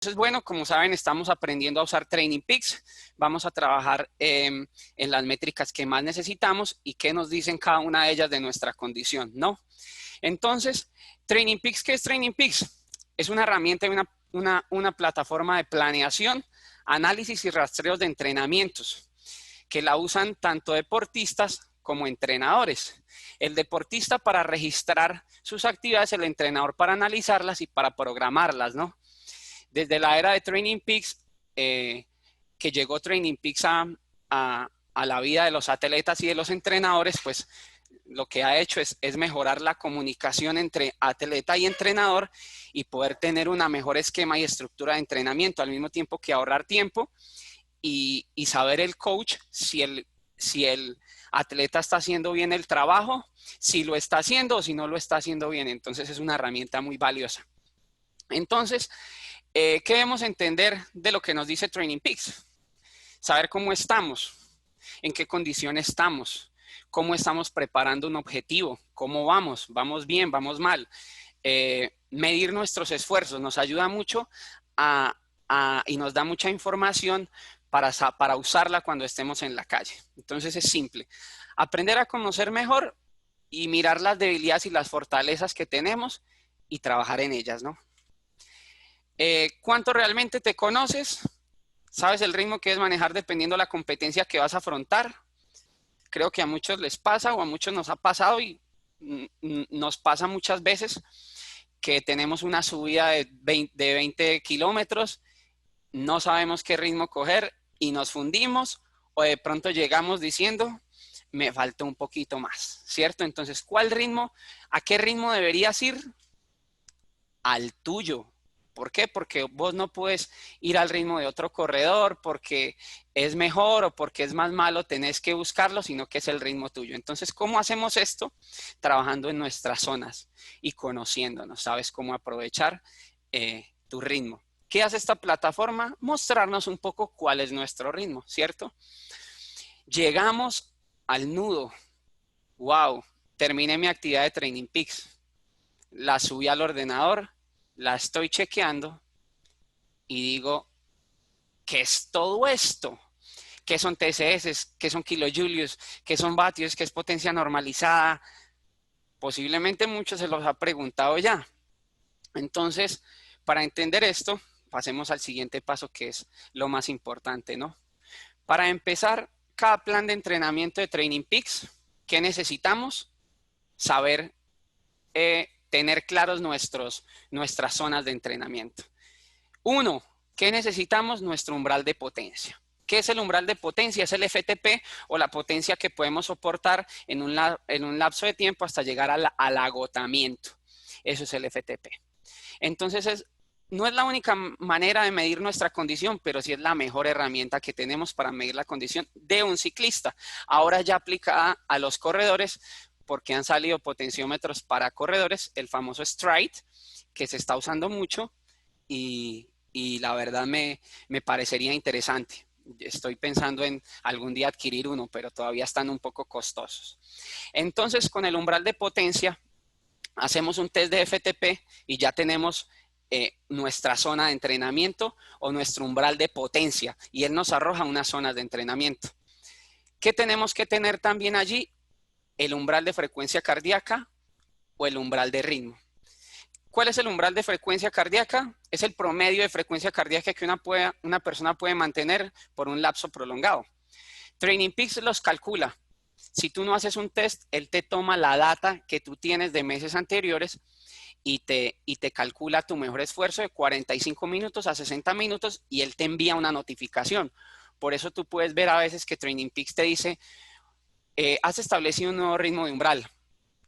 Entonces, bueno, como saben, estamos aprendiendo a usar Training Peaks. Vamos a trabajar en las métricas que más necesitamos y qué nos dicen cada una de ellas de nuestra condición, ¿no? Entonces, Training Peaks, ¿qué es Training Peaks? Es una herramienta y una plataforma de planeación, análisis y rastreos de entrenamientos que la usan tanto deportistas como entrenadores. El deportista para registrar sus actividades, el entrenador para analizarlas y para programarlas, ¿no? Desde la era de Training Peaks, que llegó Training Peaks a la vida de los atletas y de los entrenadores, pues lo que ha hecho es mejorar la comunicación entre atleta y entrenador y poder tener una mejor esquema y estructura de entrenamiento, al mismo tiempo que ahorrar tiempo y saber el coach si el atleta está haciendo bien el trabajo, si lo está haciendo o si no lo está haciendo bien. Entonces es una herramienta muy valiosa. Entonces, ¿qué debemos entender de lo que nos dice Training Peaks? Saber cómo estamos, en qué condición estamos, cómo estamos preparando un objetivo, cómo vamos bien, vamos mal. Medir nuestros esfuerzos nos ayuda mucho y nos da mucha información para usarla cuando estemos en la calle. Entonces es simple. Aprender a conocer mejor y mirar las debilidades y las fortalezas que tenemos y trabajar en ellas, ¿no? ¿Cuánto realmente te conoces? ¿Sabes el ritmo que debes manejar dependiendo de la competencia que vas a afrontar? Creo que a muchos les pasa o a muchos nos ha pasado y nos pasa muchas veces que tenemos una subida de 20 kilómetros, no sabemos qué ritmo coger y nos fundimos o de pronto llegamos diciendo, me falta un poquito más, ¿cierto? Entonces, ¿cuál ritmo? ¿A qué ritmo deberías ir? Al tuyo. ¿Por qué? Porque vos no puedes ir al ritmo de otro corredor porque es mejor o porque es más malo, tenés que buscarlo, sino que es el ritmo tuyo. Entonces, ¿cómo hacemos esto? Trabajando en nuestras zonas y conociéndonos, ¿sabes cómo aprovechar tu ritmo? ¿Qué hace esta plataforma? Mostrarnos un poco cuál es nuestro ritmo, ¿cierto? Llegamos al nudo. ¡Wow! Terminé mi actividad de Training Peaks. La subí al ordenador, la estoy chequeando y digo, ¿qué es todo esto? ¿Qué son TSS? ¿Qué son kilojulios? ¿Qué son vatios? ¿Qué es potencia normalizada? Posiblemente muchos se los ha preguntado ya. Entonces, para entender esto, pasemos al siguiente paso que es lo más importante, ¿no? Para empezar, cada plan de entrenamiento de Training Peaks, ¿qué necesitamos? Saber tener claros nuestras zonas de entrenamiento. Uno, ¿qué necesitamos? Nuestro umbral de potencia. ¿Qué es el umbral de potencia? Es el FTP o la potencia que podemos soportar en un lapso de tiempo hasta llegar al agotamiento. Eso es el FTP. Entonces, no es la única manera de medir nuestra condición, pero sí es la mejor herramienta que tenemos para medir la condición de un ciclista. Ahora ya aplicada a los corredores, porque han salido potenciómetros para corredores, el famoso Stride, que se está usando mucho y la verdad me parecería interesante. Estoy pensando en algún día adquirir uno, pero todavía están un poco costosos. Entonces, con el umbral de potencia, hacemos un test de FTP y ya tenemos nuestra zona de entrenamiento o nuestro umbral de potencia y él nos arroja unas zonas de entrenamiento. ¿Qué tenemos que tener también allí? El umbral de frecuencia cardíaca o el umbral de ritmo. ¿Cuál es el umbral de frecuencia cardíaca? Es el promedio de frecuencia cardíaca que una persona puede mantener por un lapso prolongado. Training Peaks los calcula. Si tú no haces un test, él te toma la data que tú tienes de meses anteriores y te calcula tu mejor esfuerzo de 45 minutos a 60 minutos y él te envía una notificación. Por eso tú puedes ver a veces que Training Peaks te dice, has establecido un nuevo ritmo de umbral.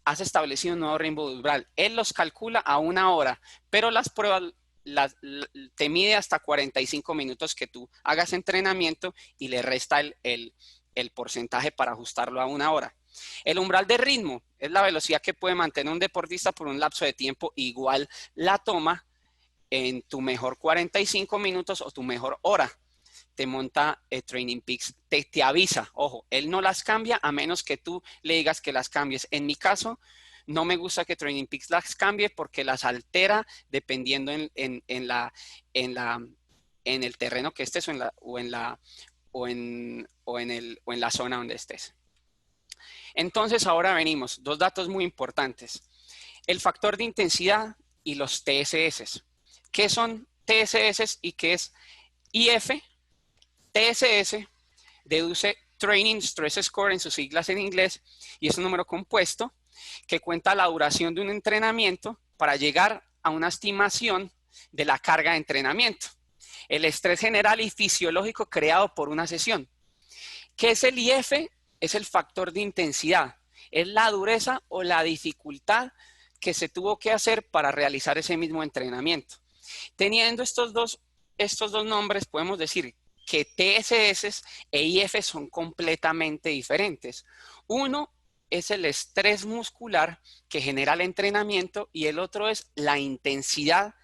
Has establecido un nuevo ritmo de umbral. Él los calcula a 1 hora, pero las pruebas te mide hasta 45 minutos que tú hagas entrenamiento y le resta el porcentaje para ajustarlo a 1 hora. El umbral de ritmo es la velocidad que puede mantener un deportista por un lapso de tiempo igual la toma en tu mejor 45 minutos o tu mejor hora. Te monta Training Peaks, te avisa, ojo, él no las cambia a menos que tú le digas que las cambies. En mi caso, No me gusta que Training Peaks las cambie porque las altera dependiendo en el terreno que estés o en la zona donde estés. Entonces ahora venimos, dos datos muy importantes. El factor de intensidad y los TSS. ¿Qué son TSS y qué es IF? TSS deduce Training Stress Score en sus siglas en inglés y es un número compuesto que cuenta la duración de un entrenamiento para llegar a una estimación de la carga de entrenamiento. El estrés general y fisiológico creado por una sesión. ¿Qué es el IF? Es el factor de intensidad. Es la dureza o la dificultad que se tuvo que hacer para realizar ese mismo entrenamiento. Teniendo estos dos nombres, podemos decir que TSS e IF son completamente diferentes. Uno es el estrés muscular que genera el entrenamiento y el otro es la intensidad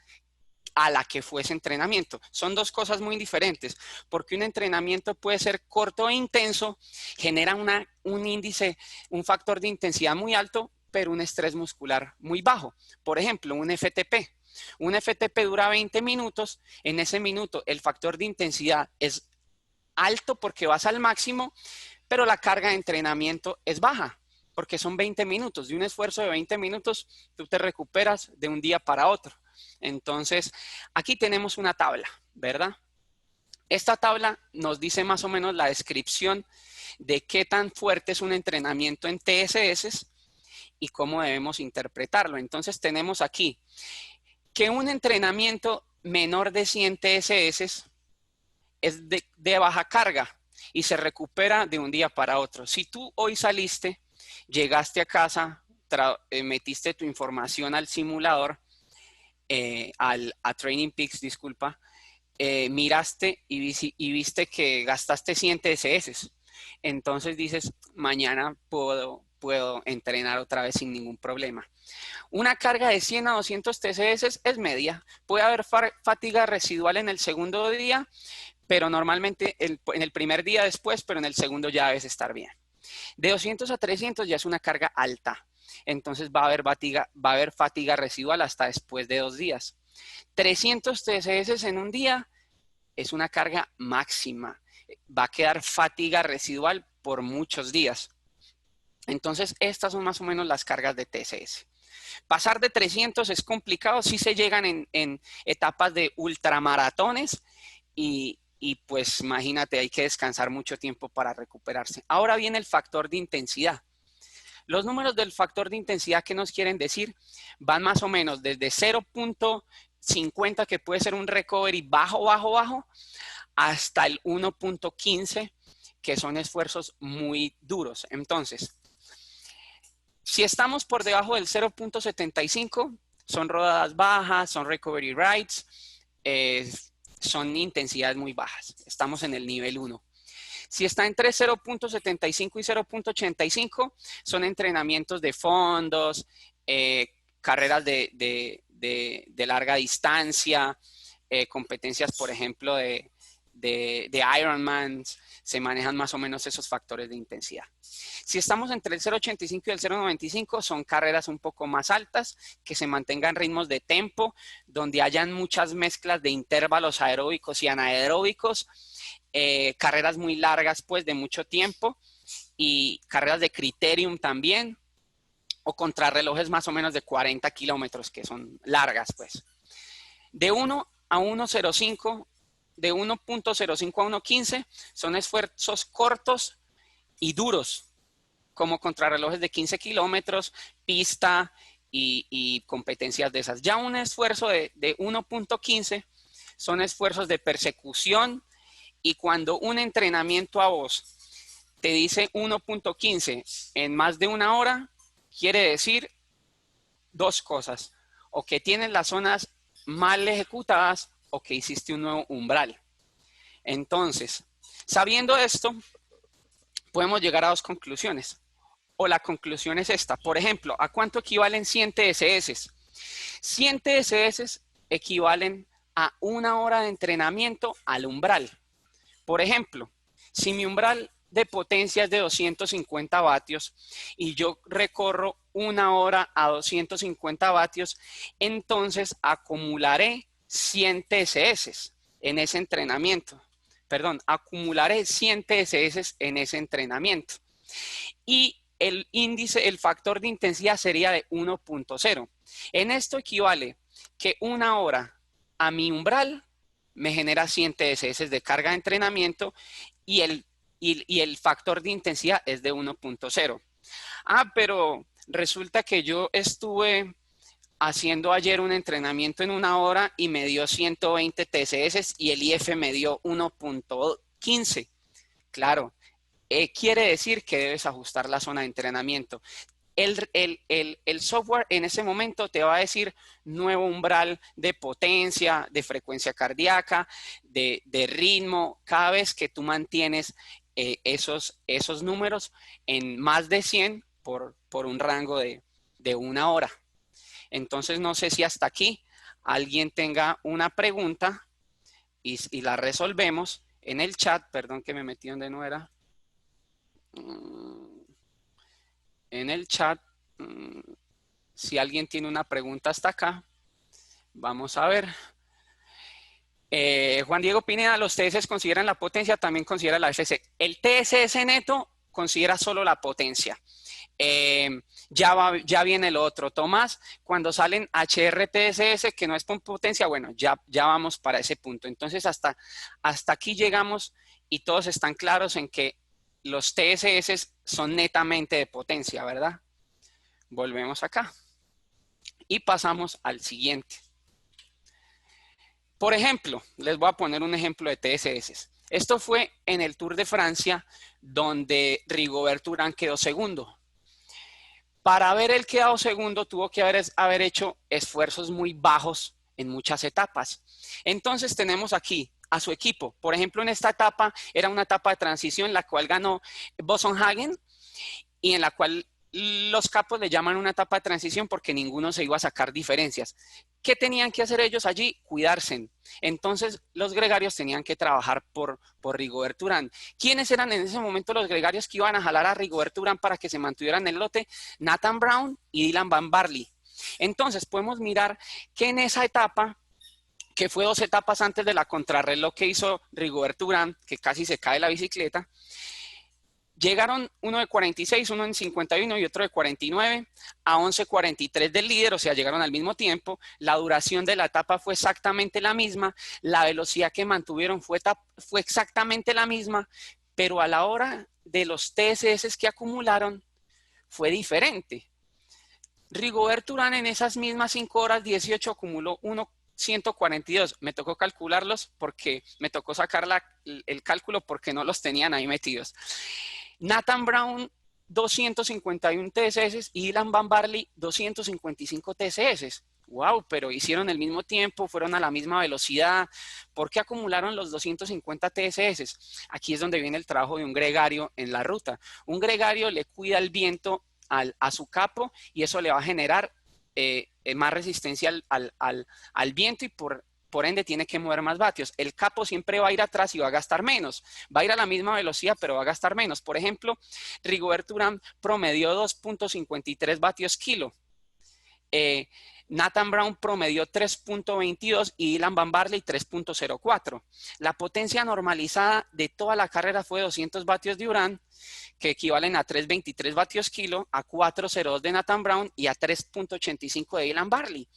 a la que fue ese entrenamiento. Son dos cosas muy diferentes, porque un entrenamiento puede ser corto e intenso, genera un índice, un factor de intensidad muy alto, pero un estrés muscular muy bajo. Por ejemplo, un FTP. Un FTP dura 20 minutos, en ese minuto el factor de intensidad es alto porque vas al máximo, pero la carga de entrenamiento es baja, porque son 20 minutos. De un esfuerzo de 20 minutos, tú te recuperas de un día para otro. Entonces, aquí tenemos una tabla, ¿verdad? Esta tabla nos dice más o menos la descripción de qué tan fuerte es un entrenamiento en TSS y cómo debemos interpretarlo. Entonces, tenemos aquí que un entrenamiento menor de 100 TSS es de baja carga y se recupera de un día para otro. Si tú hoy saliste, llegaste a casa, metiste tu información al simulador, a Training Peaks, disculpa, miraste y viste que gastaste 100 TSS. Entonces dices, mañana puedo entrenar otra vez sin ningún problema. Una carga de 100 a 200 TSS es media. Puede haber fatiga residual en el segundo día, pero normalmente en el primer día después, pero en el segundo ya debes estar bien. De 200 a 300 ya es una carga alta. Entonces va a haber fatiga residual hasta después de 2 días. 300 TSS en un día es una carga máxima. Va a quedar fatiga residual por muchos días. Entonces, estas son más o menos las cargas de TSS. Pasar de 300 es complicado, sí se llegan en etapas de ultramaratones y pues imagínate, hay que descansar mucho tiempo para recuperarse. Ahora viene el factor de intensidad. Los números del factor de intensidad que nos quieren decir van más o menos desde 0.50, que puede ser un recovery bajo, hasta el 1.15, que son esfuerzos muy duros. Entonces, si estamos por debajo del 0.75, son rodadas bajas, son recovery rides, son intensidades muy bajas. Estamos en el nivel 1. Si está entre 0.75 y 0.85, son entrenamientos de fondos, carreras de larga distancia, competencias, por ejemplo, de Ironman. Se manejan más o menos esos factores de intensidad. Si estamos entre el 0.85 y el 0.95, son carreras un poco más altas, que se mantengan ritmos de tempo, donde hayan muchas mezclas de intervalos aeróbicos y anaeróbicos, carreras muy largas, pues, de mucho tiempo, y carreras de criterium también, o contrarrelojes más o menos de 40 kilómetros, que son largas, pues. De 1 a 1.05, de 1.05 a 1.15, son esfuerzos cortos y duros, como contrarrelojes de 15 kilómetros, pista y competencias de esas. Ya un esfuerzo de 1.15 son esfuerzos de persecución, y cuando un entrenamiento a vos te dice 1.15 en más de una hora, quiere decir dos cosas: o que tienes las zonas mal ejecutadas o que hiciste un nuevo umbral. Entonces, sabiendo esto, podemos llegar a dos conclusiones. O la conclusión es esta. Por ejemplo, ¿a cuánto equivalen 100 TSS? 100 TSS equivalen a una hora de entrenamiento al umbral. Por ejemplo, si mi umbral de potencia es de 250 vatios y yo recorro una hora a 250 vatios, entonces acumularé 100 TSS en ese entrenamiento. Perdón, acumularé 100 TSS en ese entrenamiento. Y el índice, el factor de intensidad sería de 1.0. En esto equivale que una hora a mi umbral me genera 100 TSS de carga de entrenamiento y el factor de intensidad es de 1.0. Ah, pero resulta que yo estuve haciendo ayer un entrenamiento en una hora y me dio 120 TSS y el IF me dio 1.15. Claro, quiere decir que debes ajustar la zona de entrenamiento. El software en ese momento te va a decir nuevo umbral de potencia, de frecuencia cardíaca, de ritmo, cada vez que tú mantienes esos números en más de 100 por un rango de una hora. Entonces, no sé si hasta aquí alguien tenga una pregunta y la resolvemos en el chat. Perdón que me metí donde no era. En el chat, si alguien tiene una pregunta hasta acá, vamos a ver. Juan Diego Pineda, los TSS consideran la potencia, también considera la FC. El TSS neto considera solo la potencia. Ya viene lo otro. Tomás, cuando salen HRTSS, que no es con potencia, bueno, ya vamos para ese punto. Entonces, hasta aquí llegamos y todos están claros en que los TSS son netamente de potencia, ¿verdad? Volvemos acá y pasamos al siguiente. Por ejemplo, les voy a poner un ejemplo de TSS. Esto fue en el Tour de Francia, donde Rigobert Urán quedó segundo. Para haber él quedado segundo, tuvo que haber hecho esfuerzos muy bajos en muchas etapas. Entonces tenemos aquí a su equipo. Por ejemplo, en esta etapa era una etapa de transición, la cual ganó Boasson-Hagen y en la cual los capos le llaman una etapa de transición porque ninguno se iba a sacar diferencias. ¿Qué tenían que hacer ellos allí? Cuidarse. Entonces, los gregarios tenían que trabajar por Rigobert Urán. ¿Quiénes eran en ese momento los gregarios que iban a jalar a Rigobert Urán para que se mantuvieran en el lote? Nathan Brown y Dylan Van Baarle. Entonces, podemos mirar que en esa etapa, que fue 2 etapas antes de la contrarreloj que hizo Rigobert Urán, que casi se cae la bicicleta, llegaron uno de 46, uno en 51 y otro de 49 a 11:43 del líder, o sea, llegaron al mismo tiempo. La duración de la etapa fue exactamente la misma, la velocidad que mantuvieron fue exactamente la misma, pero a la hora de los TSS que acumularon fue diferente. Rigobert Urán en esas mismas 5 horas 18 acumuló 142. Me tocó calcularlos porque me tocó sacar el cálculo porque no los tenían ahí metidos. Nathan Brown, 251 TSS y Dylan Van Baarle, 255 TSS. Wow, pero hicieron el mismo tiempo, fueron a la misma velocidad. ¿Por qué acumularon los 250 TSS? Aquí es donde viene el trabajo de un gregario en la ruta. Un gregario le cuida el viento a su capo y eso le va a generar más resistencia al viento y por ende tiene que mover más vatios. El capo siempre va a ir atrás y va a gastar menos. Va a ir a la misma velocidad, pero va a gastar menos. Por ejemplo, Rigobert Urán promedió 2.53 vatios kilo. Nathan Brown promedió 3.22 y Dylan Van Baarle 3.04. La potencia normalizada de toda la carrera fue 200 vatios de Urán, que equivalen a 3.23 vatios kilo, a 4.02 de Nathan Brown y a 3.85 de Dylan Baarle.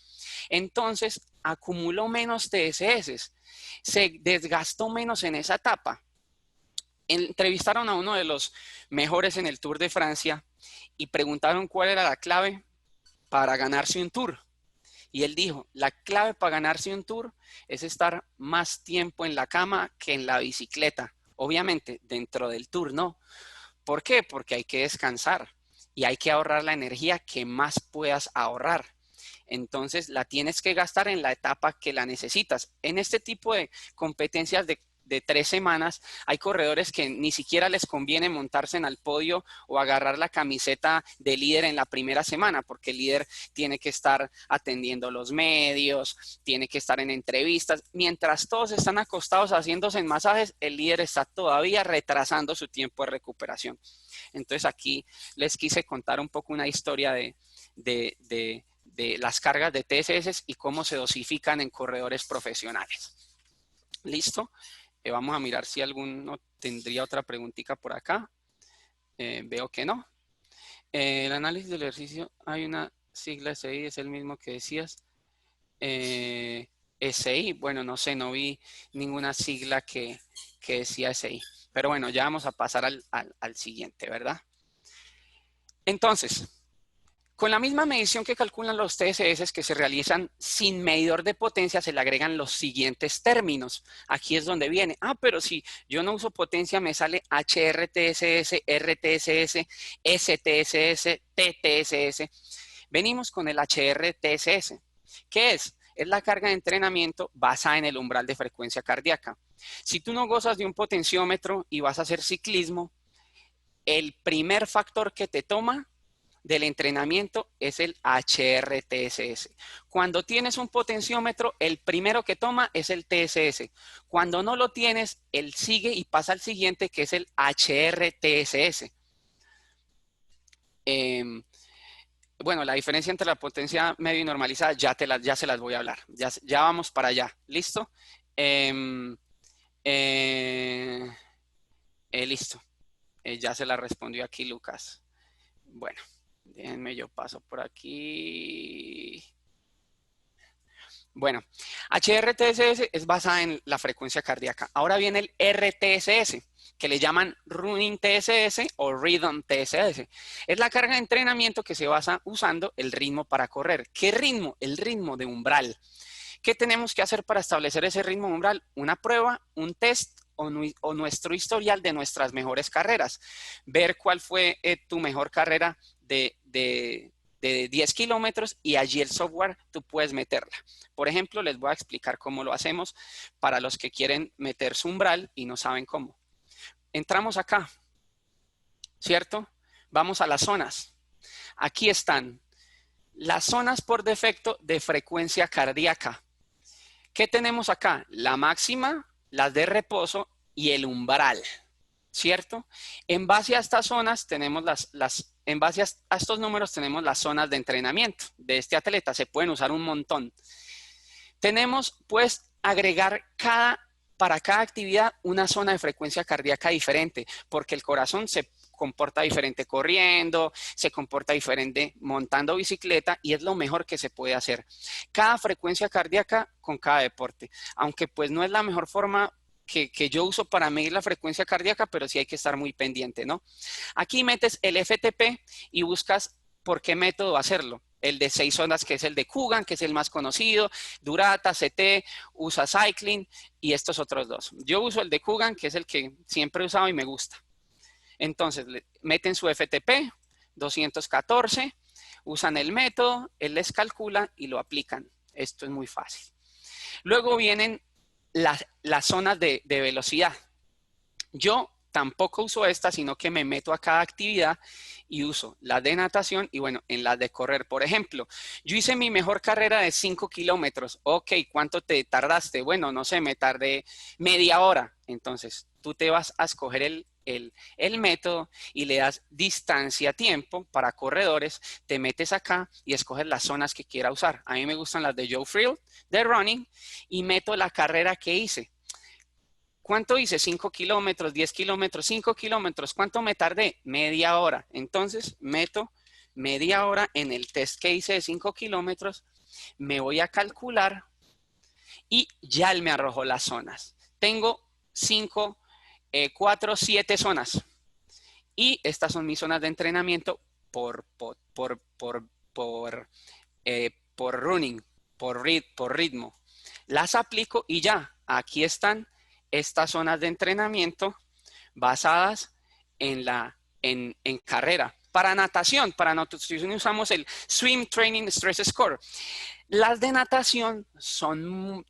Entonces, acumuló menos TSS, se desgastó menos en esa etapa. Entrevistaron a uno de los mejores en el Tour de Francia y preguntaron cuál era la clave para ganarse un Tour. Y él dijo, la clave para ganarse un Tour es estar más tiempo en la cama que en la bicicleta. Obviamente, dentro del Tour, ¿no? ¿Por qué? Porque hay que descansar y hay que ahorrar la energía que más puedas ahorrar. Entonces, la tienes que gastar en la etapa que la necesitas. En este tipo de competencias de de 3 semanas, hay corredores que ni siquiera les conviene montarse en el podio o agarrar la camiseta de líder en la primera semana, porque el líder tiene que estar atendiendo los medios, tiene que estar en entrevistas. Mientras todos están acostados haciéndose en masajes, el líder está todavía retrasando su tiempo de recuperación. Entonces aquí les quise contar un poco una historia de las cargas de TSS y cómo se dosifican en corredores profesionales. ¿Listo? Vamos a mirar si alguno tendría otra preguntita por acá. Veo que no. El análisis del ejercicio, hay una sigla SI, es el mismo que decías. SI, bueno, no sé, no vi ninguna sigla que decía SI. Pero bueno, ya vamos a pasar al siguiente, ¿verdad? Entonces, con la misma medición que calculan los TSS que se realizan sin medidor de potencia, se le agregan los siguientes términos. Aquí es donde viene. Pero si yo no uso potencia, me sale HRTSS, RTSS, STSS, TTSS. Venimos con el HRTSS. ¿Qué es? Es la carga de entrenamiento basada en el umbral de frecuencia cardíaca. Si tú no gozas de un potenciómetro y vas a hacer ciclismo, el primer factor que te toma del entrenamiento es el HRTSS. Cuando tienes un potenciómetro, el primero que toma es el TSS. Cuando no lo tienes, él sigue y pasa al siguiente, que es el HRTSS. Bueno, la diferencia entre la potencia media y normalizada ya se las voy a hablar. Ya vamos para allá. ¿Listo? Listo. Ya se la respondió aquí Lucas. Bueno, déjenme yo paso por aquí. Bueno, HRTSS es basada en la frecuencia cardíaca. Ahora viene el RTSS, que le llaman Running TSS o Rhythm TSS. Es la carga de entrenamiento que se basa usando el ritmo para correr. ¿Qué ritmo? El ritmo de umbral. ¿Qué tenemos que hacer para establecer ese ritmo de umbral? Una prueba, un test o nuestro historial de nuestras mejores carreras. Ver cuál fue tu mejor carrera de 10 kilómetros y allí el software tú puedes meterla. Por ejemplo, les voy a explicar cómo lo hacemos para los que quieren meter su umbral y no saben cómo. Entramos acá, ¿cierto? Vamos a las zonas. Aquí están las zonas por defecto de frecuencia cardíaca. ¿Qué tenemos acá? La máxima, las de reposo y el umbral, ¿cierto? En base a estas zonas tenemos en base a estos números tenemos las zonas de entrenamiento de este atleta. Se pueden usar un montón. Tenemos, pues, agregar para cada actividad una zona de frecuencia cardíaca diferente, porque el corazón se comporta diferente corriendo, se comporta diferente montando bicicleta y es lo mejor que se puede hacer. Cada frecuencia cardíaca con cada deporte, aunque pues no es la mejor forma que yo uso para medir la frecuencia cardíaca, pero sí hay que estar muy pendiente, ¿no? Aquí metes el FTP y buscas por qué método hacerlo. El de 6 zonas, que es el de Kugan, que es el más conocido, Durata, CT, USA Cycling y estos otros dos. Yo uso el de Kugan, que es el que siempre he usado y me gusta. Entonces, meten su FTP, 214, usan el método, él les calcula y lo aplican. Esto es muy fácil. Luego vienen las zonas de velocidad. Yo tampoco uso esta, sino que me meto a cada actividad y uso las de natación y bueno, en las de correr. Por ejemplo, yo hice mi mejor carrera de 5 kilómetros. Ok, ¿cuánto te tardaste? Bueno, no sé, me tardé media hora. Entonces, tú te vas a escoger el método y le das distancia-tiempo para corredores, te metes acá y escoges las zonas que quiera usar. A mí me gustan las de Joe Friel, de running, y meto la carrera que hice. ¿Cuánto hice? 5 kilómetros, 10 kilómetros, 5 kilómetros. ¿Cuánto me tardé? Media hora. Entonces, meto media hora en el test que hice de 5 kilómetros, me voy a calcular y ya él me arrojó las zonas. Tengo 5, 4, 7 zonas. Y estas son mis zonas de entrenamiento por running, por ritmo. Las aplico y ya, aquí están estas zonas de entrenamiento basadas en carrera. Para natación usamos el Swim Training Stress Score. Las de natación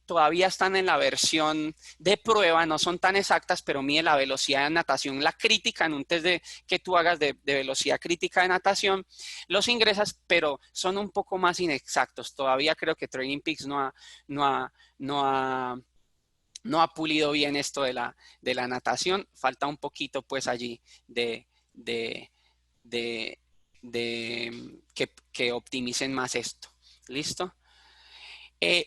todavía están en la versión de prueba, no son tan exactas, pero mide la velocidad de natación, la crítica, en un test que tú hagas de velocidad crítica de natación, los ingresas, pero son un poco más inexactos. Todavía creo que Training Peaks no ha pulido bien esto de la natación. Falta un poquito pues allí que optimicen más esto. ¿Listo?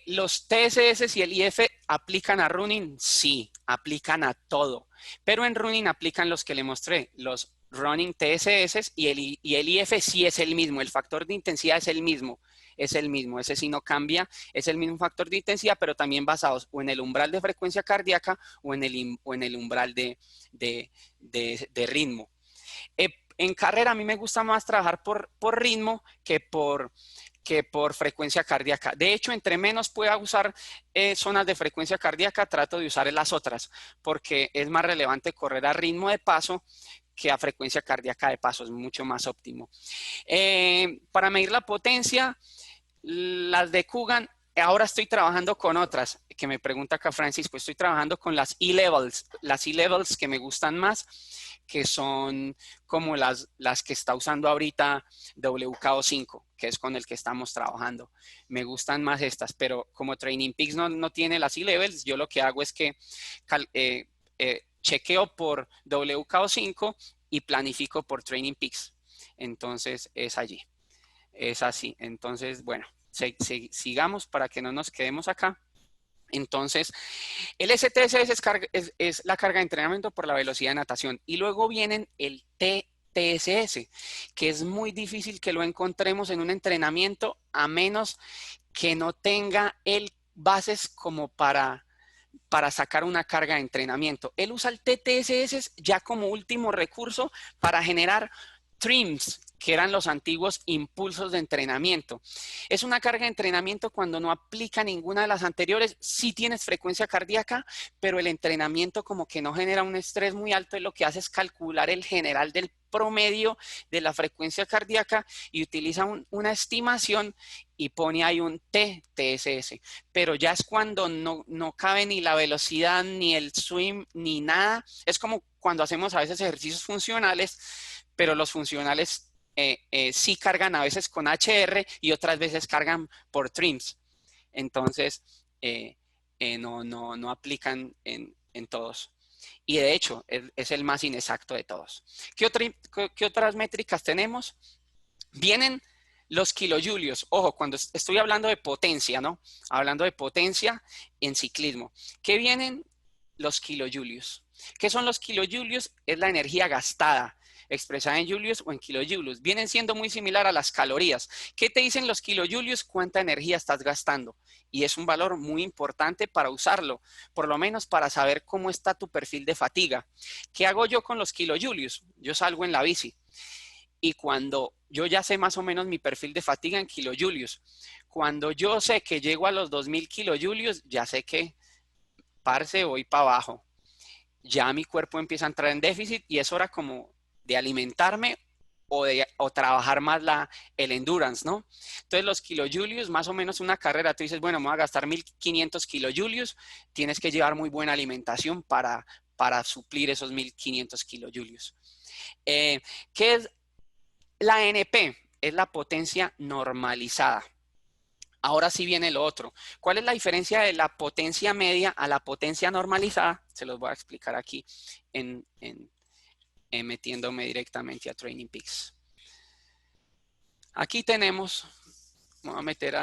¿Los TSS y el IF aplican a running? Sí, aplican a todo. Pero en running aplican los que le mostré, los running TSS y el IF sí es el mismo. El factor de intensidad es el mismo. Ese sí no cambia, es el mismo factor de intensidad, pero también basados o en el umbral de frecuencia cardíaca o en el umbral de ritmo. En carrera a mí me gusta más trabajar por ritmo que por frecuencia cardíaca. De hecho, entre menos pueda usar zonas de frecuencia cardíaca, trato de usar las otras, porque es más relevante correr a ritmo de paso que a frecuencia cardíaca de paso, es mucho más óptimo. Para medir la potencia, las de Kugan, ahora estoy trabajando con otras, que me pregunta acá Francisco, estoy trabajando con las E-Levels que me gustan más, que son como las que está usando ahorita WKO5, que es con el que estamos trabajando. Me gustan más estas, pero como Training Peaks no tiene las E-Levels, yo lo que hago es que chequeo por WKO5 y planifico por Training Peaks. Entonces es allí. Es así. Entonces, bueno, sigamos para que no nos quedemos acá. Entonces, el STSS es la carga de entrenamiento por la velocidad de natación. Y luego vienen el TSS, que es muy difícil que lo encontremos en un entrenamiento a menos que no tenga el bases como para sacar una carga de entrenamiento. Él usa el TTSS ya como último recurso para generar TRIMs, que eran los antiguos impulsos de entrenamiento. Es una carga de entrenamiento cuando no aplica ninguna de las anteriores. Sí tienes frecuencia cardíaca, pero el entrenamiento como que no genera un estrés muy alto y lo que hace es calcular el general del promedio de la frecuencia cardíaca y utiliza una estimación y pone ahí un TSS. Pero ya es cuando no cabe ni la velocidad, ni el swim, ni nada. Es como cuando hacemos a veces ejercicios funcionales, pero los funcionales sí cargan a veces con HR y otras veces cargan por TRIMs. Entonces, no aplican en todos. Y de hecho, es el más inexacto de todos. ¿Qué otras métricas tenemos? Vienen los kilojulios. Ojo, cuando estoy hablando de potencia, ¿no? Hablando de potencia en ciclismo. ¿Qué vienen? Los kilojulios. ¿Qué son los kilojulios? Es la energía gastada, expresada en julios o en kilojulios. Vienen siendo muy similar a las calorías. ¿Qué te dicen los kilojulios? ¿Cuánta energía estás gastando? Y es un valor muy importante para usarlo, por lo menos para saber cómo está tu perfil de fatiga. ¿Qué hago yo con los kilojulios? Yo salgo en la bici y cuando yo ya sé más o menos mi perfil de fatiga en kilojulios, cuando yo sé que llego a los 2000 kilojulios, ya sé que, parce, voy para abajo. Ya mi cuerpo empieza a entrar en déficit y es hora como de alimentarme o trabajar más el endurance, ¿no? Entonces los kilojulios, más o menos una carrera, tú dices, bueno, me voy a gastar 1500 kilojulios, tienes que llevar muy buena alimentación para suplir esos 1500 kilojulios. ¿Qué es la NP? Es la potencia normalizada. Ahora sí viene lo otro. ¿Cuál es la diferencia de la potencia media a la potencia normalizada? Se los voy a explicar aquí metiéndome directamente a Training Peaks. Aquí tenemos, vamos a meter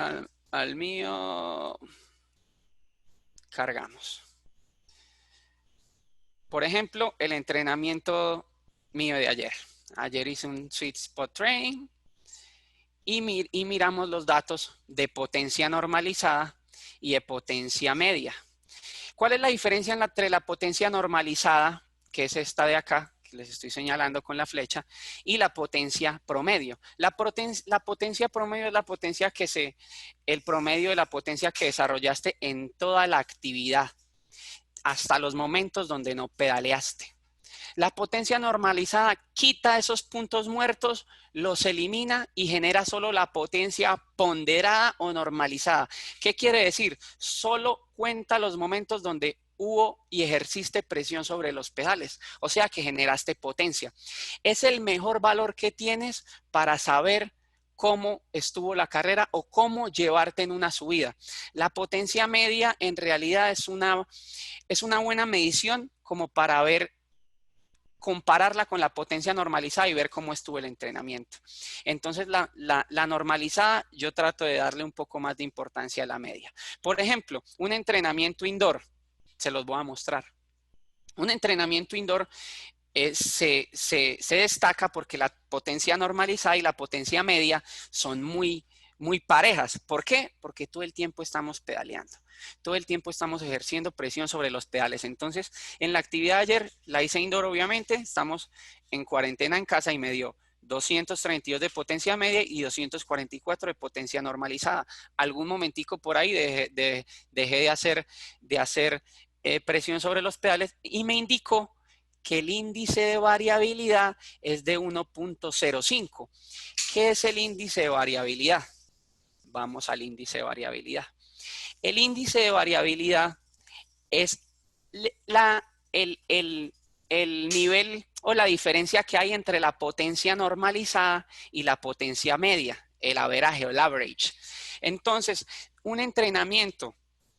al mío, cargamos. Por ejemplo, el entrenamiento mío de ayer. Ayer hice un Sweet Spot Training y miramos los datos de potencia normalizada y de potencia media. ¿Cuál es la diferencia entre la potencia normalizada, que es esta de acá, que les estoy señalando con la flecha, y la potencia promedio? La potencia promedio es la potencia el promedio de la potencia que desarrollaste en toda la actividad, hasta los momentos donde no pedaleaste. La potencia normalizada quita esos puntos muertos, los elimina y genera solo la potencia ponderada o normalizada. ¿Qué quiere decir? Solo cuenta los momentos donde hubo y ejerciste presión sobre los pedales, o sea que generaste potencia. Es el mejor valor que tienes para saber cómo estuvo la carrera o cómo llevarte en una subida. La potencia media en realidad es una buena medición como para ver, compararla con la potencia normalizada y ver cómo estuvo el entrenamiento. Entonces, la normalizada, yo trato de darle un poco más de importancia a la media. Por ejemplo, un entrenamiento indoor, se los voy a mostrar. Un entrenamiento indoor se destaca porque la potencia normalizada y la potencia media son muy parejas. ¿Por qué? Porque todo el tiempo estamos pedaleando. Todo el tiempo estamos ejerciendo presión sobre los pedales. Entonces, en la actividad de ayer, la hice indoor obviamente, estamos en cuarentena en casa y me dio 232 de potencia media y 244 de potencia normalizada. Algún momentico por ahí dejé de hacer presión sobre los pedales y me indicó que el índice de variabilidad es de 1.05. ¿Qué es el índice de variabilidad? Vamos al índice de variabilidad. El índice de variabilidad es el nivel o la diferencia que hay entre la potencia normalizada y la potencia media, el averaje o el average. Entonces, un entrenamiento,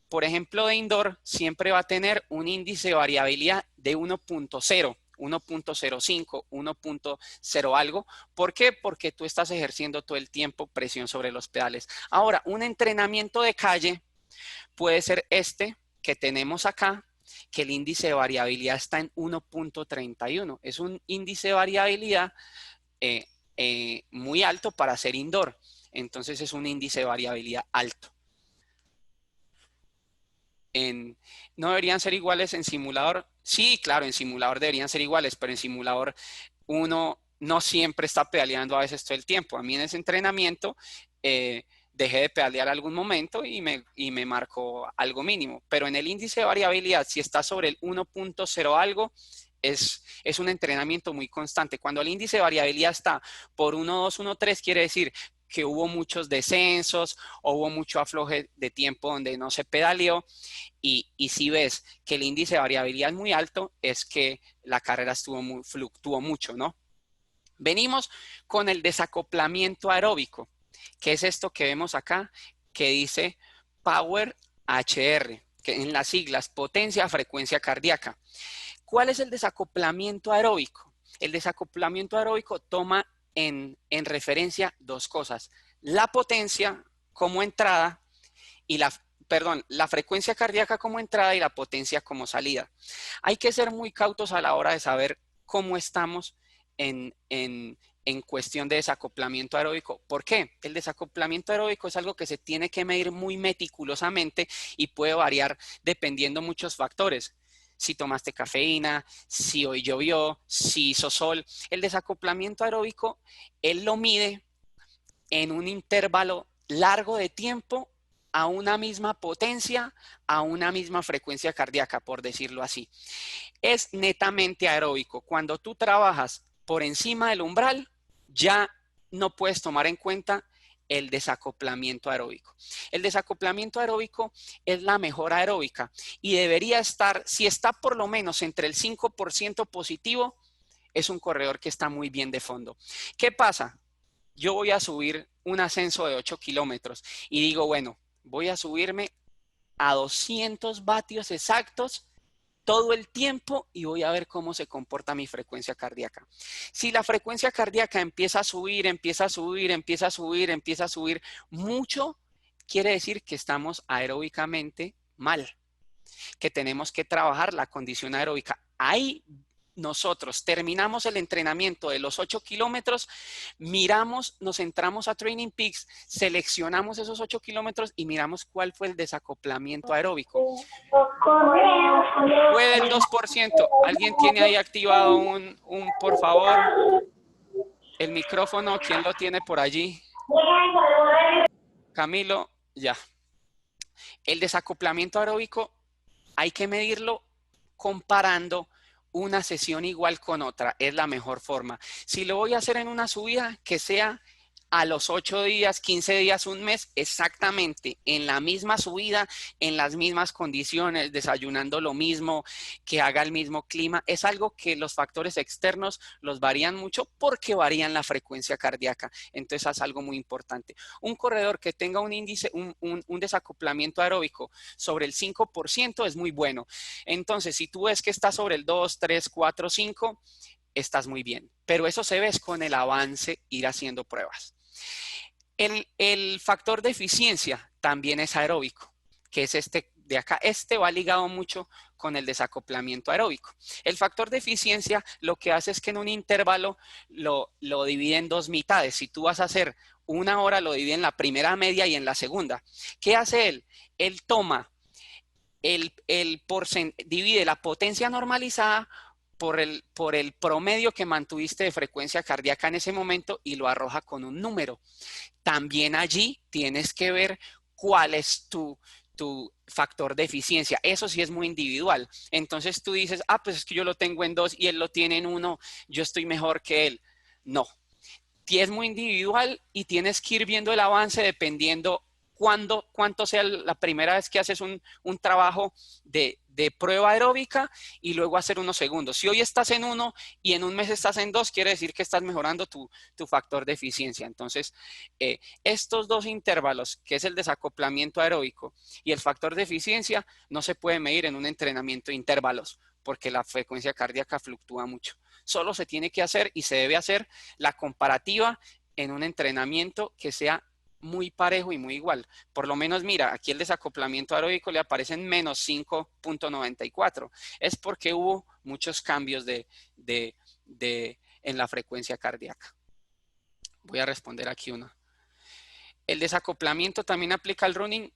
por ejemplo, de indoor, siempre va a tener un índice de variabilidad de 1.0. 1.05, 1.0 algo. ¿Por qué? Porque tú estás ejerciendo todo el tiempo presión sobre los pedales. Ahora, un entrenamiento de calle puede ser este que tenemos acá, que el índice de variabilidad está en 1.31. Es un índice de variabilidad muy alto para ser indoor. Entonces es un índice de variabilidad alto. ¿No deberían ser iguales en simulador? Sí, claro, en simulador deberían ser iguales, pero en simulador uno no siempre está pedaleando a veces todo el tiempo. A mí en ese entrenamiento dejé de pedalear algún momento y me marcó algo mínimo. Pero en el índice de variabilidad, si está sobre el 1.0 algo, es un entrenamiento muy constante. Cuando el índice de variabilidad está por 1.2, 1.3, quiere decir que hubo muchos descensos o hubo mucho afloje de tiempo donde no se pedaleó. Y si ves que el índice de variabilidad es muy alto, es que la carrera fluctuó mucho, ¿no? Venimos con el desacoplamiento aeróbico, que es esto que vemos acá, que dice Power HR, que en las siglas potencia, frecuencia cardíaca. ¿Cuál es el desacoplamiento aeróbico? El desacoplamiento aeróbico toma en referencia dos cosas: la potencia como entrada y la frecuencia cardíaca como entrada y la potencia como salida. Hay que ser muy cautos a la hora de saber cómo estamos en cuestión de desacoplamiento aeróbico. ¿Por qué? El desacoplamiento aeróbico es algo que se tiene que medir muy meticulosamente y puede variar dependiendo muchos factores. Si tomaste cafeína, si hoy llovió, si hizo sol. El desacoplamiento aeróbico, él lo mide en un intervalo largo de tiempo a una misma potencia, a una misma frecuencia cardíaca, por decirlo así. Es netamente aeróbico. Cuando tú trabajas por encima del umbral, ya no puedes tomar en cuenta el desacoplamiento aeróbico. El desacoplamiento aeróbico es la mejora aeróbica y debería estar, si está por lo menos entre el 5% positivo, es un corredor que está muy bien de fondo. ¿Qué pasa? Yo voy a subir un ascenso de 8 kilómetros y digo, bueno, voy a subirme a 200 vatios exactos todo el tiempo y voy a ver cómo se comporta mi frecuencia cardíaca. Si la frecuencia cardíaca empieza a subir, empieza a subir, empieza a subir, empieza a subir mucho, quiere decir que estamos aeróbicamente mal, que tenemos que trabajar la condición aeróbica. Ahí nosotros terminamos el entrenamiento de los 8 kilómetros, miramos, nos entramos a Training Peaks, seleccionamos esos 8 kilómetros y miramos cuál fue el desacoplamiento aeróbico. Fue del 2%. ¿Alguien tiene ahí activado por favor, el micrófono? ¿Quién lo tiene por allí? Camilo, ya. El desacoplamiento aeróbico hay que medirlo comparando una sesión igual con otra es la mejor forma. Si lo voy a hacer en una subida, que sea a los 8 días, 15 días, un mes, exactamente en la misma subida, en las mismas condiciones, desayunando lo mismo, que haga el mismo clima. Es algo que los factores externos los varían mucho porque varían la frecuencia cardíaca. Entonces es algo muy importante. Un corredor que tenga un índice, un desacoplamiento aeróbico sobre el 5% es muy bueno. Entonces, si tú ves que está sobre el 2, 3, 4, 5, estás muy bien. Pero eso se ve con el avance, ir haciendo pruebas. El factor de eficiencia también es aeróbico, que es este de acá. Este va ligado mucho con el desacoplamiento aeróbico. El factor de eficiencia lo que hace es que en un intervalo lo divide en dos mitades. Si tú vas a hacer una hora, lo divide en la primera media y en la segunda. ¿Qué hace él? Él toma divide la potencia normalizada por el promedio que mantuviste de frecuencia cardíaca en ese momento y lo arroja con un número. También allí tienes que ver cuál es tu factor de eficiencia. Eso sí es muy individual. Entonces tú dices, pues es que yo lo tengo en 2 y él lo tiene en 1, yo estoy mejor que él. No, es muy individual y tienes que ir viendo el avance dependiendo cuánto sea la primera vez que haces un trabajo de prueba aeróbica y luego hacer unos segundos. Si hoy estás en 1 y en un mes estás en 2, quiere decir que estás mejorando tu factor de eficiencia. Entonces, estos dos intervalos, que es el desacoplamiento aeróbico y el factor de eficiencia, no se puede medir en un entrenamiento de intervalos porque la frecuencia cardíaca fluctúa mucho. Solo se tiene que hacer y se debe hacer la comparativa en un entrenamiento que sea muy parejo y muy igual. Por lo menos, mira, aquí el desacoplamiento aeróbico le aparece en menos 5.94. Es porque hubo muchos cambios en la frecuencia cardíaca. Voy a responder aquí una. ¿El desacoplamiento también aplica al running?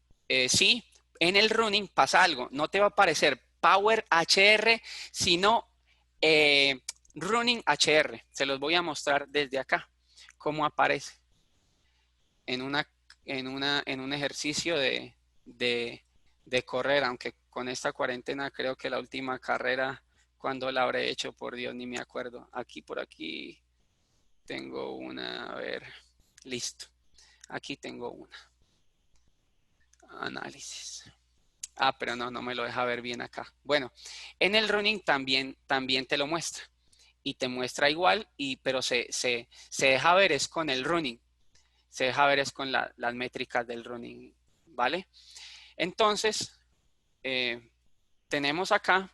Sí, en el running pasa algo. No te va a aparecer Power HR, sino Running HR. Se los voy a mostrar desde acá cómo aparece en un ejercicio de correr, aunque con esta cuarentena creo que la última carrera, cuando la habré hecho, por Dios, ni me acuerdo. Aquí, por aquí tengo una, a ver, listo. Aquí tengo una. Análisis. Pero no me lo deja ver bien acá. Bueno, en el running también te lo muestra. Y te muestra igual, pero se deja ver es con el running. Se deja ver es con las métricas del running, ¿vale? Entonces, tenemos acá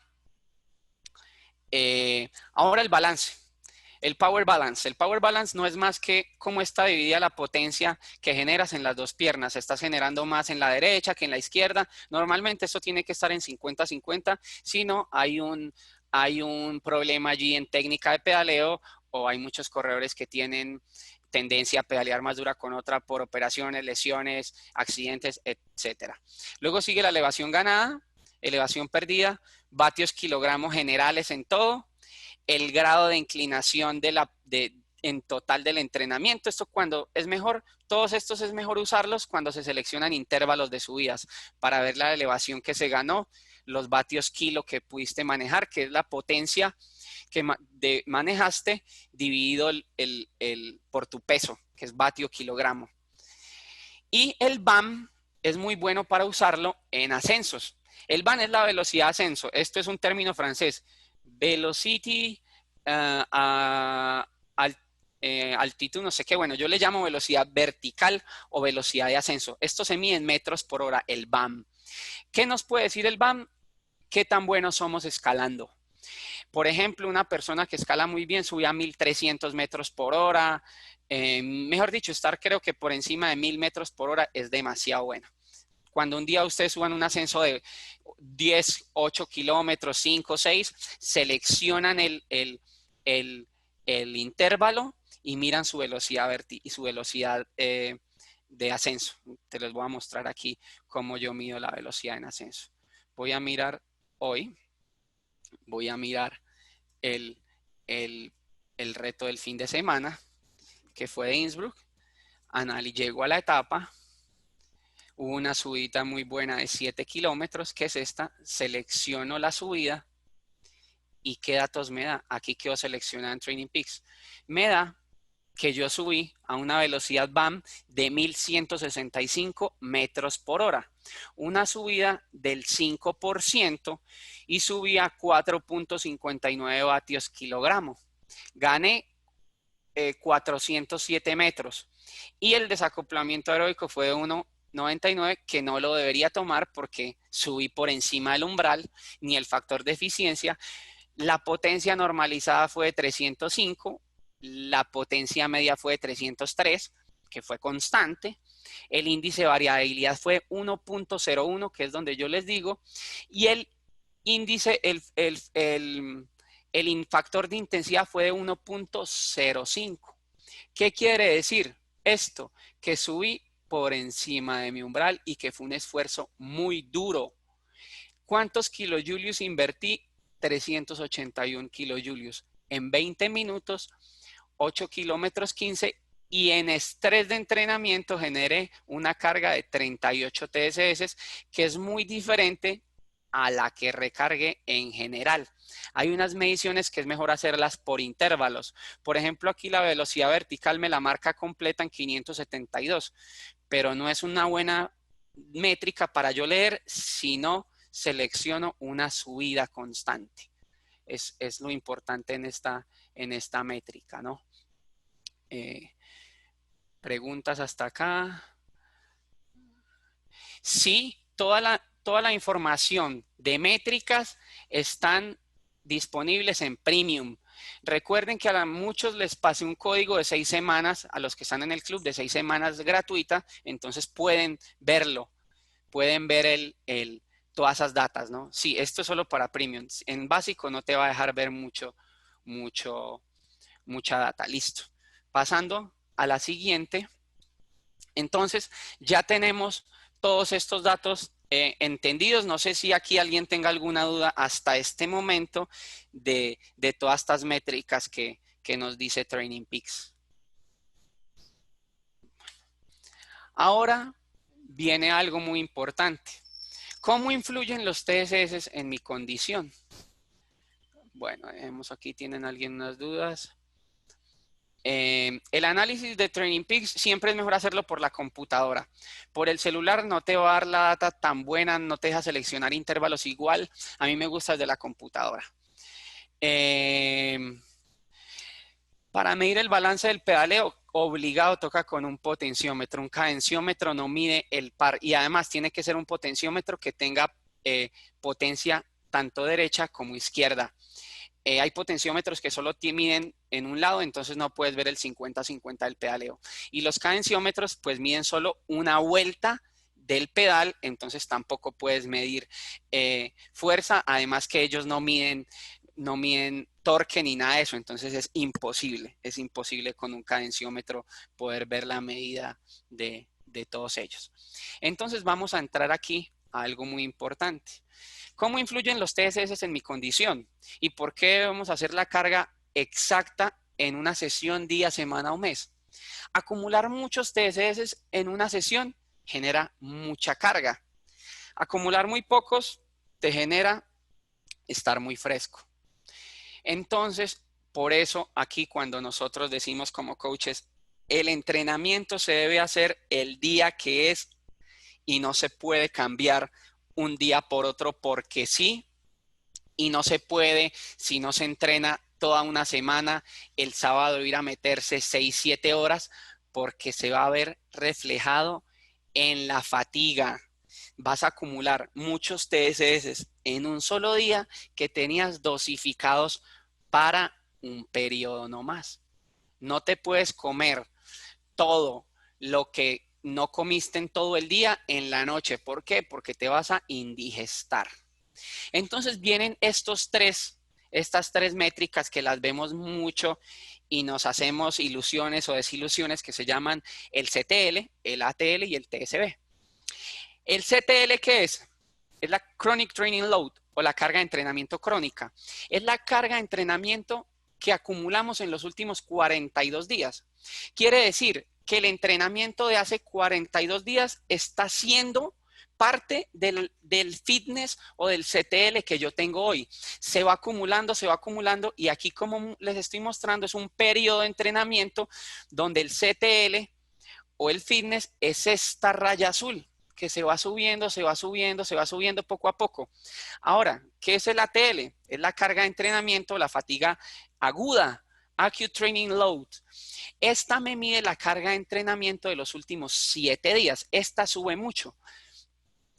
ahora el balance. El power balance. El power balance no es más que cómo está dividida la potencia que generas en las dos piernas. Estás generando más en la derecha que en la izquierda. Normalmente esto tiene que estar en 50-50. Si no, hay un problema allí en técnica de pedaleo o hay muchos corredores que tienen tendencia a pedalear más dura con otra por operaciones, lesiones, accidentes, etcétera. Luego sigue la elevación ganada, elevación perdida, vatios kilogramos generales en todo, el grado de inclinación en total del entrenamiento. Esto cuando es mejor, todos estos es mejor usarlos cuando se seleccionan intervalos de subidas para ver la elevación que se ganó, los vatios kilo que pudiste manejar, que es la potencia que manejaste dividido por tu peso, que es vatio kilogramo. Y el BAM es muy bueno para usarlo en ascensos. El BAM es la velocidad de ascenso. Esto es un término francés. Velocity, altitud, no sé qué. Bueno, yo le llamo velocidad vertical o velocidad de ascenso. Esto se mide en metros por hora, el BAM. ¿Qué nos puede decir el BAM? ¿Qué tan buenos somos escalando? Por ejemplo, una persona que escala muy bien sube a 1300 metros por hora. Mejor dicho, estar creo que por encima de 1000 metros por hora es demasiado bueno. Cuando un día ustedes suban un ascenso de 10, 8 kilómetros, 5, 6, seleccionan el intervalo y miran su velocidad y su velocidad de ascenso. Te les voy a mostrar aquí cómo yo mido la velocidad en ascenso. Voy a mirar hoy. Voy a mirar el reto del fin de semana, que fue de Innsbruck. Llego a la etapa. Hubo una subida muy buena de 7 kilómetros, que es esta. Selecciono la subida ¿Y qué datos me da? Aquí quedó seleccionada en Training Peaks. Me da que yo subí a una velocidad BAM de 1165 metros por hora. Una subida del 5% y subí a 4.59 vatios kilogramo. Gané 407 metros. Y el desacoplamiento aeróbico fue de 1,99, que no lo debería tomar porque subí por encima del umbral, ni el factor de eficiencia. La potencia normalizada fue de 305, la potencia media fue de 303, que fue constante. El índice de variabilidad fue 1.01, que es donde yo les digo, y el índice, el factor de intensidad fue de 1.05. ¿Qué quiere decir esto? Que subí por encima de mi umbral y que fue un esfuerzo muy duro. ¿Cuántos kilojulios invertí? 381 kilojulios. En 20 minutos, 8 kilómetros 15, y en estrés de entrenamiento generé una carga de 38 TSS, que es muy diferente a la que recargué en general. Hay unas mediciones que es mejor hacerlas por intervalos. Por ejemplo, aquí la velocidad vertical me la marca completa en 572, pero no es una buena métrica para yo leer si no selecciono una subida constante. Es lo importante en esta métrica, ¿no? Preguntas hasta acá. Sí, toda la información de métricas están disponibles en Premium. Recuerden que a muchos les pasé un código de 6 semanas, a los que están en el club, de 6 semanas gratuita, entonces pueden verlo, pueden ver todas esas datas, ¿no? Sí, esto es solo para Premium. En básico no te va a dejar ver mucha data. Listo. Pasando a la siguiente. Entonces, ya tenemos todos estos datos entendidos. No sé si aquí alguien tenga alguna duda hasta este momento de todas estas métricas que nos dice Training Peaks. Ahora viene algo muy importante. ¿Cómo influyen los TSS en mi condición? Bueno, vemos aquí, ¿tienen alguien unas dudas? El análisis de Training Peaks siempre es mejor hacerlo por la computadora. Por el celular no te va a dar la data tan buena, no te deja seleccionar intervalos igual. A mí me gusta desde la computadora. Para medir el balance del pedaleo, obligado toca con un potenciómetro. Un cadenciómetro no mide el par y además tiene que ser un potenciómetro que tenga potencia tanto derecha como izquierda. Hay potenciómetros que solo miden en un lado, entonces no puedes ver el 50-50 del pedaleo. Y los cadenciómetros pues miden solo una vuelta del pedal, entonces tampoco puedes medir fuerza, además que ellos no miden torque ni nada de eso, entonces es imposible con un cadenciómetro poder ver la medida de todos ellos. Entonces vamos a entrar aquí a algo muy importante. ¿Cómo influyen los TSS en mi condición? ¿Y por qué debemos hacer la carga exacta en una sesión, día, semana o mes? Acumular muchos TSS en una sesión genera mucha carga. Acumular muy pocos te genera estar muy fresco. Entonces, por eso aquí cuando nosotros decimos como coaches, el entrenamiento se debe hacer el día que es y no se puede cambiar un día por otro porque sí, y no se puede, si no se entrena toda una semana, el sábado ir a meterse 6, 7 horas porque se va a ver reflejado en la fatiga. Vas a acumular muchos TSS en un solo día que tenías dosificados para un periodo no más. No te puedes comer todo lo que no comiste en todo el día en la noche. ¿Por qué? Porque te vas a indigestar. Entonces vienen estas tres métricas que las vemos mucho y nos hacemos ilusiones o desilusiones, que se llaman el CTL, el ATL y el TSB. ¿El CTL qué es? Es la Chronic Training Load o la carga de entrenamiento crónica. Es la carga de entrenamiento que acumulamos en los últimos 42 días. Quiere decir que el entrenamiento de hace 42 días está siendo parte del fitness o del CTL que yo tengo hoy. Se va acumulando y aquí como les estoy mostrando es un periodo de entrenamiento donde el CTL o el fitness es esta raya azul que se va subiendo, se va subiendo, se va subiendo poco a poco. Ahora, ¿qué es el ATL? Es la carga de entrenamiento, la fatiga aguda, Acute Training Load. Esta me mide la carga de entrenamiento de los últimos 7 días. Esta sube mucho.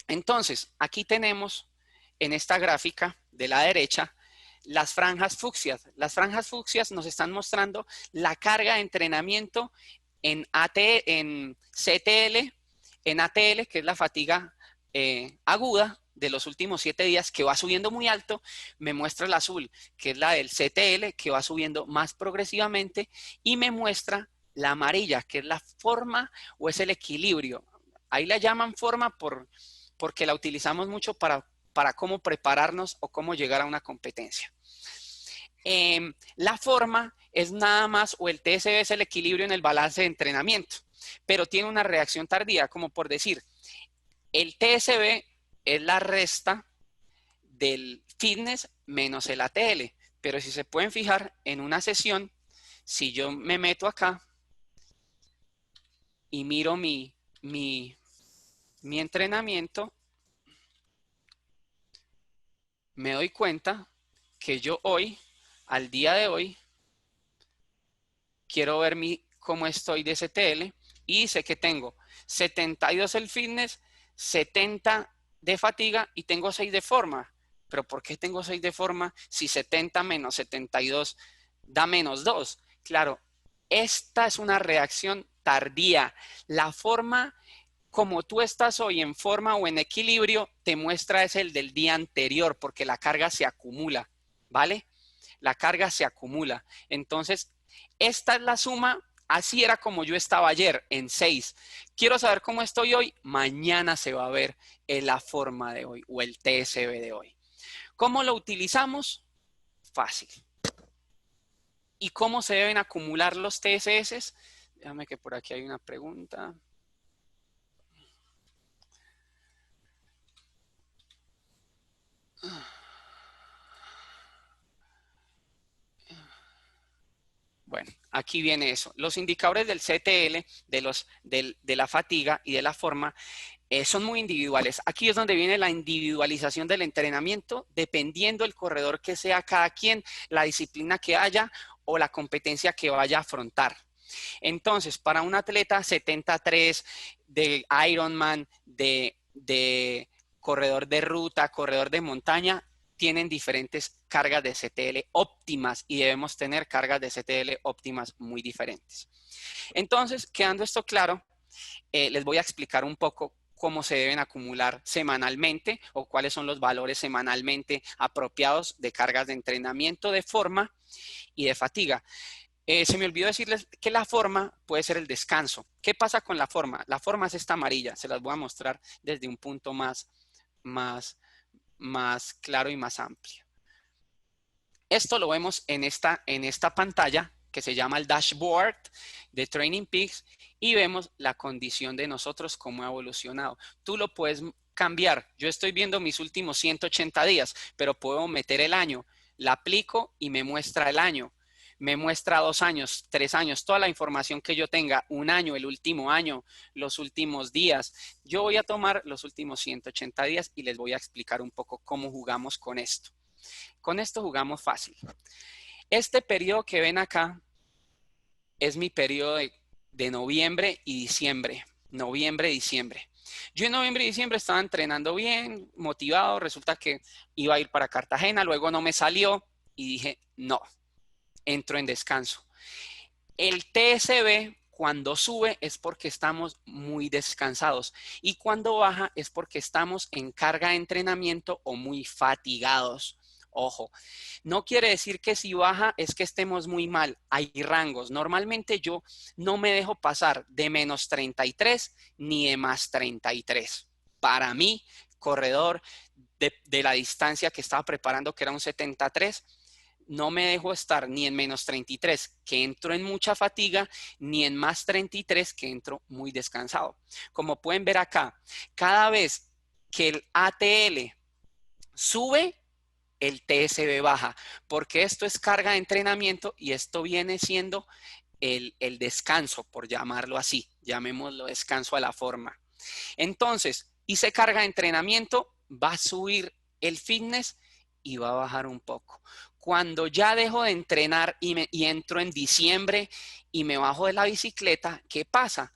Entonces, aquí tenemos en esta gráfica de la derecha las franjas fucsias. Las franjas fucsias nos están mostrando la carga de entrenamiento en CTL, en ATL, que es la fatiga aguda de los últimos 7 días, que va subiendo muy alto. Me muestra el azul, que es la del CTL, que va subiendo más progresivamente, y me muestra la amarilla, que es la forma o es el equilibrio. Ahí la llaman forma porque la utilizamos mucho para cómo prepararnos o cómo llegar a una competencia. La forma es nada más, o el TSB es el equilibrio en el balance de entrenamiento, pero tiene una reacción tardía, como por decir, el TSB es la resta del fitness menos el ATL, pero si se pueden fijar en una sesión, si yo me meto acá y miro mi entrenamiento, me doy cuenta que yo hoy, al día de hoy, quiero ver cómo estoy de CTL y sé que tengo 72 el fitness, 70 de fatiga y tengo 6 de forma. ¿Pero por qué tengo 6 de forma si 70 menos 72 da menos 2? Claro, esta es una reacción tardía. La forma como tú estás hoy en forma o en equilibrio te muestra es el del día anterior porque la carga se acumula, ¿vale? La carga se acumula. Entonces, esta es la suma. Así era como yo estaba ayer, en 6. Quiero saber cómo estoy hoy. Mañana se va a ver la forma de hoy o el TSB de hoy. ¿Cómo lo utilizamos? Fácil. ¿Y cómo se deben acumular los TSS? Déjame que por aquí hay una pregunta. Bueno, aquí viene eso. Los indicadores del CTL, de la fatiga y de la forma, son muy individuales. Aquí es donde viene la individualización del entrenamiento, dependiendo del corredor que sea cada quien, la disciplina que haya o la competencia que vaya a afrontar. Entonces, para un atleta 73 de Ironman, de corredor de ruta, corredor de montaña, tienen diferentes cargas de CTL óptimas y debemos tener cargas de CTL óptimas muy diferentes. Entonces, quedando esto claro, les voy a explicar un poco cómo se deben acumular semanalmente o cuáles son los valores semanalmente apropiados de cargas de entrenamiento, de forma y de fatiga. Se me olvidó decirles que la forma puede ser el descanso. ¿Qué pasa con la forma? La forma es esta amarilla. Se las voy a mostrar desde un punto más claro y más amplio. Esto lo vemos en esta pantalla que se llama el dashboard de Training Peaks y vemos la condición de nosotros, cómo ha evolucionado. Tú lo puedes cambiar. Yo estoy viendo mis últimos 180 días, pero puedo meter el año. La aplico y me muestra el año. Me muestra 2 años, 3 años, toda la información que yo tenga, un año, el último año, los últimos días. Yo voy a tomar los últimos 180 días y les voy a explicar un poco cómo jugamos con esto. Con esto jugamos fácil. Este periodo que ven acá es mi periodo de noviembre y diciembre. Noviembre y diciembre. Yo en noviembre y diciembre estaba entrenando bien, motivado. Resulta que iba a ir para Cartagena, luego no me salió y dije, no, entro en descanso. El TSB cuando sube es porque estamos muy descansados y cuando baja es porque estamos en carga de entrenamiento o muy fatigados. Ojo, no quiere decir que si baja es que estemos muy mal. Hay rangos. Normalmente yo no me dejo pasar de menos 33 ni de más 33. Para mí, corredor de la distancia que estaba preparando, que era un 73, no me dejo estar ni en menos 33, que entro en mucha fatiga, ni en más 33, que entro muy descansado. Como pueden ver acá, cada vez que el ATL sube, el TSB baja, porque esto es carga de entrenamiento y esto viene siendo el descanso, por llamarlo así, llamémoslo descanso a la forma. Entonces, hice carga de entrenamiento, va a subir el fitness y va a bajar un poco. Cuando ya dejo de entrenar y entro en diciembre y me bajo de la bicicleta, ¿qué pasa?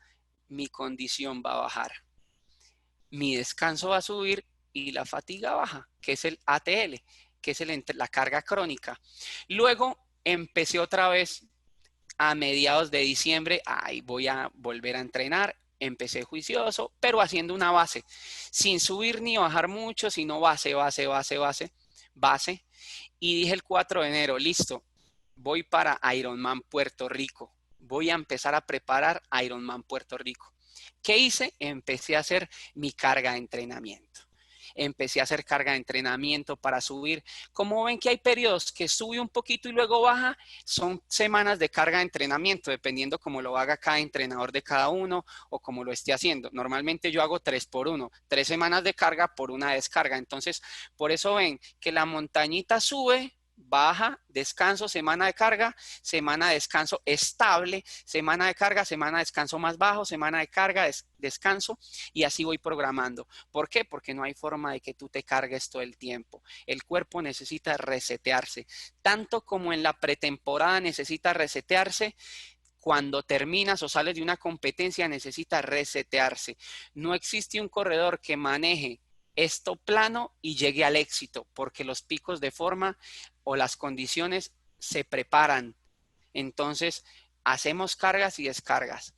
Mi condición va a bajar. Mi descanso va a subir y la fatiga baja, que es el ATL, que es la carga crónica. Luego empecé otra vez a mediados de diciembre, voy a volver a entrenar. Empecé juicioso, pero haciendo una base, sin subir ni bajar mucho, sino base. Y dije el 4 de enero, listo, voy para Ironman Puerto Rico. Voy a empezar a preparar Ironman Puerto Rico. ¿Qué hice? Empecé a hacer mi carga de entrenamiento. Empecé a hacer carga de entrenamiento para subir. Como ven que hay periodos que sube un poquito y luego baja, son semanas de carga de entrenamiento, dependiendo cómo lo haga cada entrenador de cada uno o cómo lo esté haciendo. Normalmente yo hago 3x1, 3 semanas de carga por una descarga. Entonces, por eso ven que la montañita sube, baja, descanso, semana de carga, semana de descanso estable, semana de carga, semana de descanso más bajo, semana de carga, descanso, y así voy programando. ¿Por qué? Porque no hay forma de que tú te cargues todo el tiempo. El cuerpo necesita resetearse, tanto como en la pretemporada necesita resetearse. Cuando terminas o sales de una competencia necesita resetearse. No existe un corredor que maneje esto plano y llegue al éxito, porque los picos de forma o las condiciones se preparan. Entonces, hacemos cargas y descargas.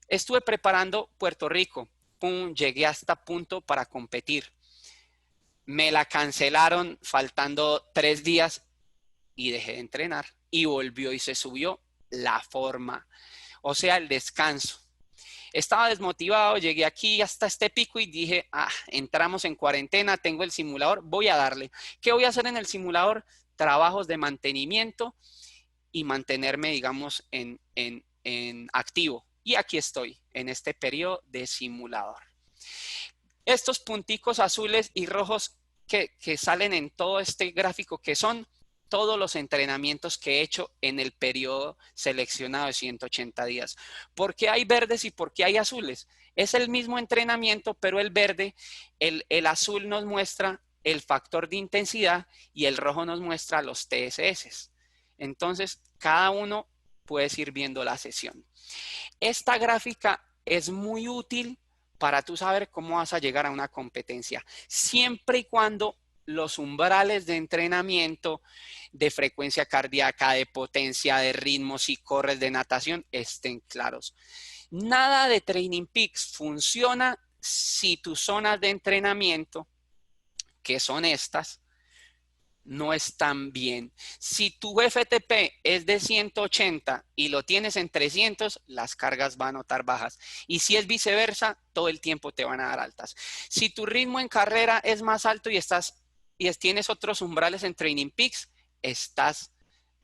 Estuve preparando Puerto Rico. Pum, llegué hasta punto para competir. Me la cancelaron faltando 3 días y dejé de entrenar. Y volvió y se subió la forma, o sea, el descanso. Estaba desmotivado, llegué aquí hasta este pico y dije, entramos en cuarentena, tengo el simulador, voy a darle. ¿Qué voy a hacer en el simulador? Trabajos de mantenimiento y mantenerme, digamos, en activo. Y aquí estoy, en este periodo de simulador. Estos punticos azules y rojos que salen en todo este gráfico, que son todos los entrenamientos que he hecho en el periodo seleccionado de 180 días. ¿Por qué hay verdes y por qué hay azules? Es el mismo entrenamiento, pero el verde, el azul nos muestra el factor de intensidad y el rojo nos muestra los TSS. Entonces, cada uno puede ir viendo la sesión. Esta gráfica es muy útil para tú saber cómo vas a llegar a una competencia, siempre y cuando los umbrales de entrenamiento, de frecuencia cardíaca, de potencia, de ritmo, si corres, de natación, estén claros. Nada de Training Peaks funciona si tus zonas de entrenamiento, que son estas, no están bien. Si tu FTP es de 180 y lo tienes en 300, las cargas van a notar bajas. Y si es viceversa, todo el tiempo te van a dar altas. Si tu ritmo en carrera es más alto y tienes otros umbrales en Training Peaks, estás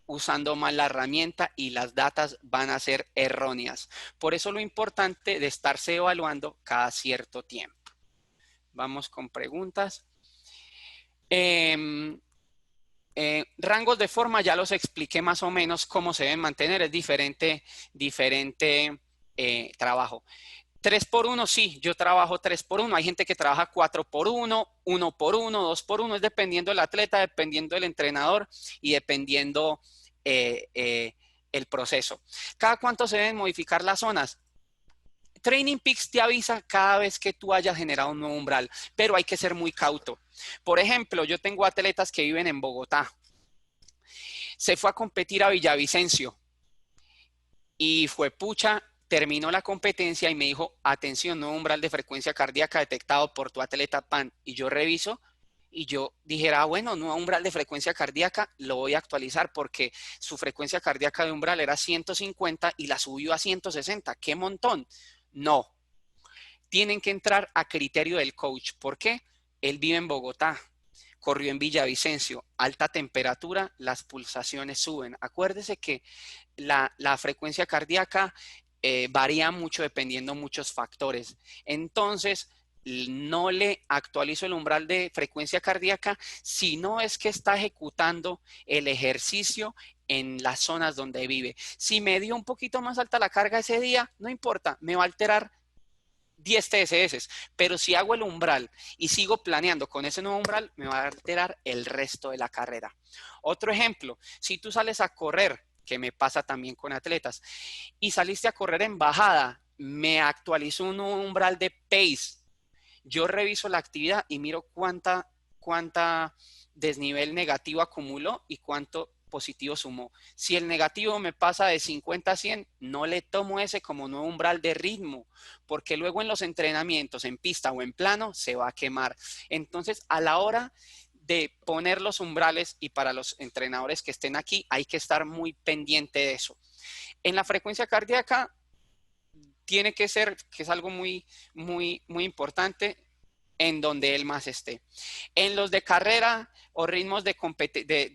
usando mal la herramienta y las datas van a ser erróneas. Por eso lo importante de estarse evaluando cada cierto tiempo. Vamos con preguntas. Rangos de forma ya los expliqué más o menos cómo se deben mantener, es diferente trabajo. 3x1, sí, yo trabajo 3x1, hay gente que trabaja 4x1, 1x1, 2x1, es dependiendo del atleta, dependiendo del entrenador y dependiendo el proceso. ¿Cada cuánto se deben modificar las zonas? Training Peaks te avisa cada vez que tú hayas generado un nuevo umbral, pero hay que ser muy cauto. Por ejemplo, yo tengo atletas que viven en Bogotá. Se fue a competir a Villavicencio y fue pucha, terminó la competencia y me dijo, atención, nuevo umbral de frecuencia cardíaca detectado por tu atleta PAN. Y yo reviso y yo dijera, bueno, nuevo umbral de frecuencia cardíaca, lo voy a actualizar porque su frecuencia cardíaca de umbral era 150 y la subió a 160. ¡Qué montón! No, tienen que entrar a criterio del coach. ¿Por qué? Él vive en Bogotá, corrió en Villavicencio, alta temperatura, las pulsaciones suben. Acuérdese que la frecuencia cardíaca varía mucho dependiendo de muchos factores. Entonces, no le actualizo el umbral de frecuencia cardíaca si no es que está ejecutando el ejercicio en las zonas donde vive. Si me dio un poquito más alta la carga ese día, no importa, me va a alterar 10 TSS, pero si hago el umbral y sigo planeando con ese nuevo umbral, me va a alterar el resto de la carrera. Otro ejemplo, si tú sales a correr, que me pasa también con atletas, y saliste a correr en bajada, me actualizo un umbral de pace. Yo reviso la actividad y miro cuánta desnivel negativo acumuló y cuánto positivo sumó. Si el negativo me pasa de 50 a 100, no le tomo ese como nuevo umbral de ritmo, porque luego en los entrenamientos, en pista o en plano, se va a quemar. Entonces, a la hora de poner los umbrales, y para los entrenadores que estén aquí, hay que estar muy pendiente de eso. En la frecuencia cardíaca, tiene que ser, que es algo muy importante, en donde él más esté. En los de carrera o ritmos de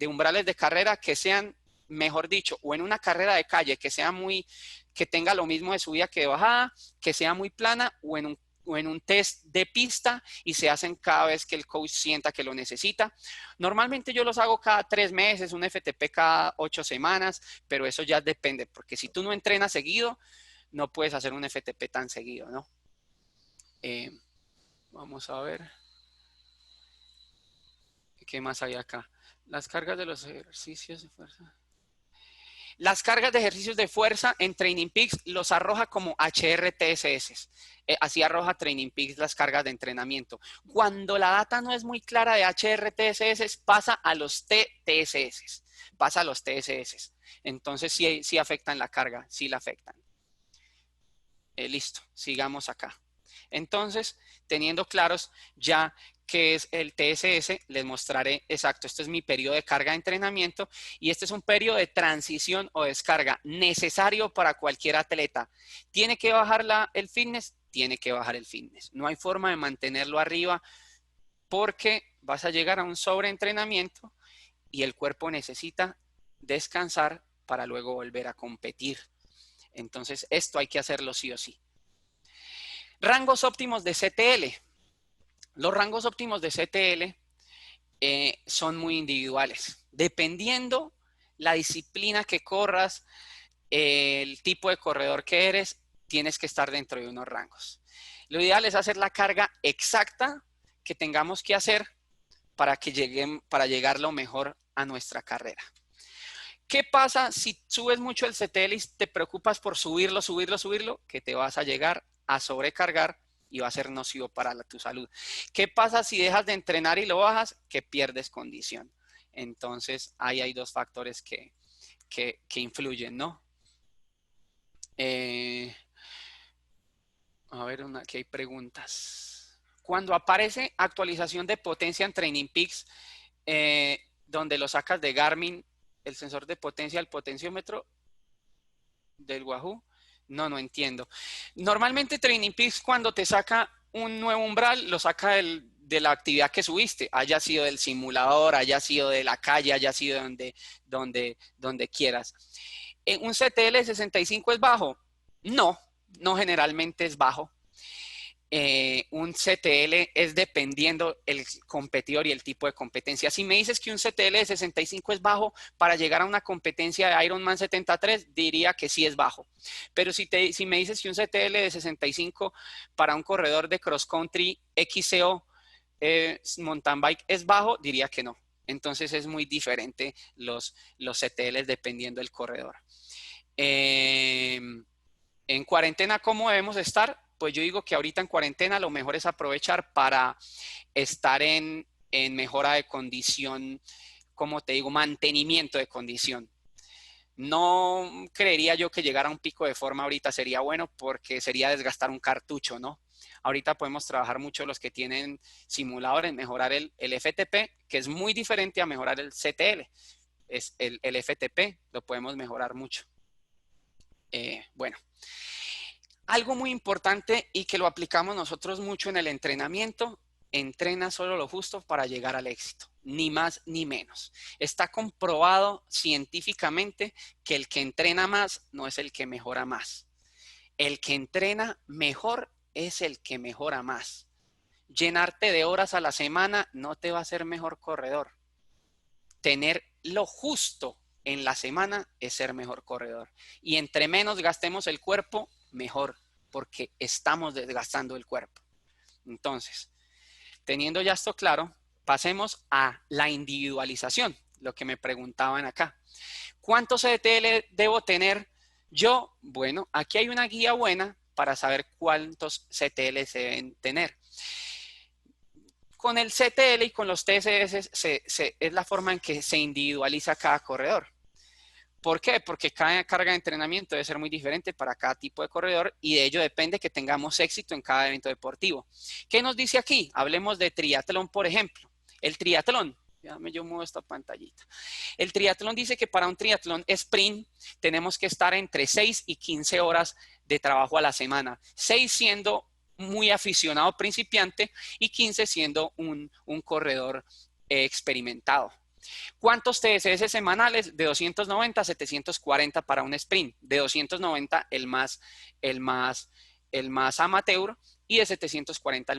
umbrales de carrera que sean, mejor dicho, o en una carrera de calle que tenga lo mismo de subida que de bajada, que sea muy plana, o en un test de pista y se hacen cada vez que el coach sienta que lo necesita. Normalmente yo los hago cada 3 meses, un FTP cada 8 semanas, pero eso ya depende, porque si tú no entrenas seguido, no puedes hacer un FTP tan seguido, ¿no? Vamos a ver. ¿Qué más hay acá? Las cargas de los ejercicios de fuerza. Las cargas de ejercicios de fuerza en Training Peaks los arroja como HRTSS. Así arroja Training Peaks las cargas de entrenamiento. Cuando la data no es muy clara de HRTSS, pasa a los TTSS. Pasa a los TSS. Entonces sí afectan la carga, sí la afectan. Listo, sigamos acá. Entonces, teniendo claros ya qué es el TSS, les mostraré exacto. Este es mi periodo de carga de entrenamiento y este es un periodo de transición o descarga necesario para cualquier atleta. ¿Tiene que bajar el fitness? Tiene que bajar el fitness. No hay forma de mantenerlo arriba porque vas a llegar a un sobreentrenamiento y el cuerpo necesita descansar para luego volver a competir. Entonces, esto hay que hacerlo sí o sí. Rangos óptimos de CTL. Los rangos óptimos de CTL son muy individuales. Dependiendo la disciplina que corras, el tipo de corredor que eres, tienes que estar dentro de unos rangos. Lo ideal es hacer la carga exacta que tengamos que hacer para llegar lo mejor a nuestra carrera. ¿Qué pasa si subes mucho el CTL y te preocupas por subirlo? Que te vas a llegar a sobrecargar y va a ser nocivo para tu salud. ¿Qué pasa si dejas de entrenar y lo bajas? Que pierdes condición. Entonces, ahí hay dos factores que influyen, ¿no? A ver, aquí hay preguntas. Cuando aparece actualización de potencia en Training Peaks, donde lo sacas de Garmin, el sensor de potencia, el potenciómetro del Wahoo, no entiendo. Normalmente Training Peaks cuando te saca un nuevo umbral, lo saca de la actividad que subiste, haya sido del simulador, haya sido de la calle, haya sido donde quieras. ¿Un CTL 65 es bajo? No generalmente es bajo. Un CTL es dependiendo el competidor y el tipo de competencia. Si me dices que un CTL de 65 es bajo para llegar a una competencia de Ironman 73, diría que sí es bajo. Pero si me dices que un CTL de 65 para un corredor de cross country XCO mountain bike es bajo, diría que no. Entonces es muy diferente los CTLs dependiendo del corredor. En cuarentena, ¿cómo debemos estar? Pues yo digo que ahorita en cuarentena lo mejor es aprovechar para estar en mejora de condición, como te digo, mantenimiento de condición. No creería yo que llegar a un pico de forma ahorita sería bueno porque sería desgastar un cartucho, ¿no? Ahorita podemos trabajar mucho los que tienen simulador en mejorar el FTP, que es muy diferente a mejorar el CTL. Es el FTP, lo podemos mejorar mucho. Bueno. Algo muy importante y que lo aplicamos nosotros mucho en el entrenamiento, entrena solo lo justo para llegar al éxito, ni más ni menos. Está comprobado científicamente que el que entrena más no es el que mejora más. El que entrena mejor es el que mejora más. llenarte de horas a la semana no te va a hacer mejor corredor. Tener lo justo en la semana es ser mejor corredor. Y entre menos gastemos el cuerpo, mejor, porque estamos desgastando el cuerpo. Entonces, teniendo ya esto claro, pasemos a la individualización, lo que me preguntaban acá. ¿Cuántos CTL debo tener yo? Bueno, aquí hay una guía buena para saber cuántos CTL se deben tener. Con el CTL y con los TSS es la forma en que se individualiza cada corredor. ¿Por qué? Porque cada carga de entrenamiento debe ser muy diferente para cada tipo de corredor y de ello depende que tengamos éxito en cada evento deportivo. ¿Qué nos dice aquí? Hablemos de triatlón, por ejemplo. El triatlón, déjame yo muevo esta pantallita. El triatlón dice que para un triatlón sprint tenemos que estar entre 6 y 15 horas de trabajo a la semana. 6 siendo muy aficionado principiante y 15 siendo un corredor experimentado. ¿Cuántos TSS semanales? De 290 a 740 para un sprint. De 290 el más amateur y de 740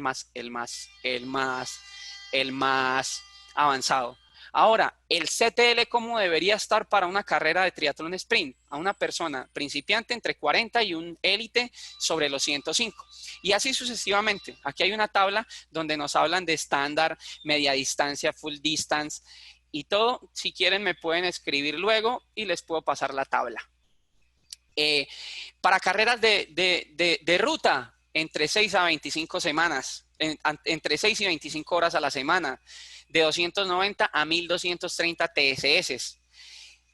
el más avanzado. Ahora, el CTL, ¿cómo debería estar para una carrera de triatlón sprint? A una persona principiante entre 40 y un élite sobre los 105. Y así sucesivamente. Aquí hay una tabla donde nos hablan de estándar, media distancia, full distance y todo. Si quieren me pueden escribir luego y les puedo pasar la tabla. Para carreras de ruta, entre 6 a 25 semanas, entre 6 y 25 horas a la semana, de 290 a 1230 TSS.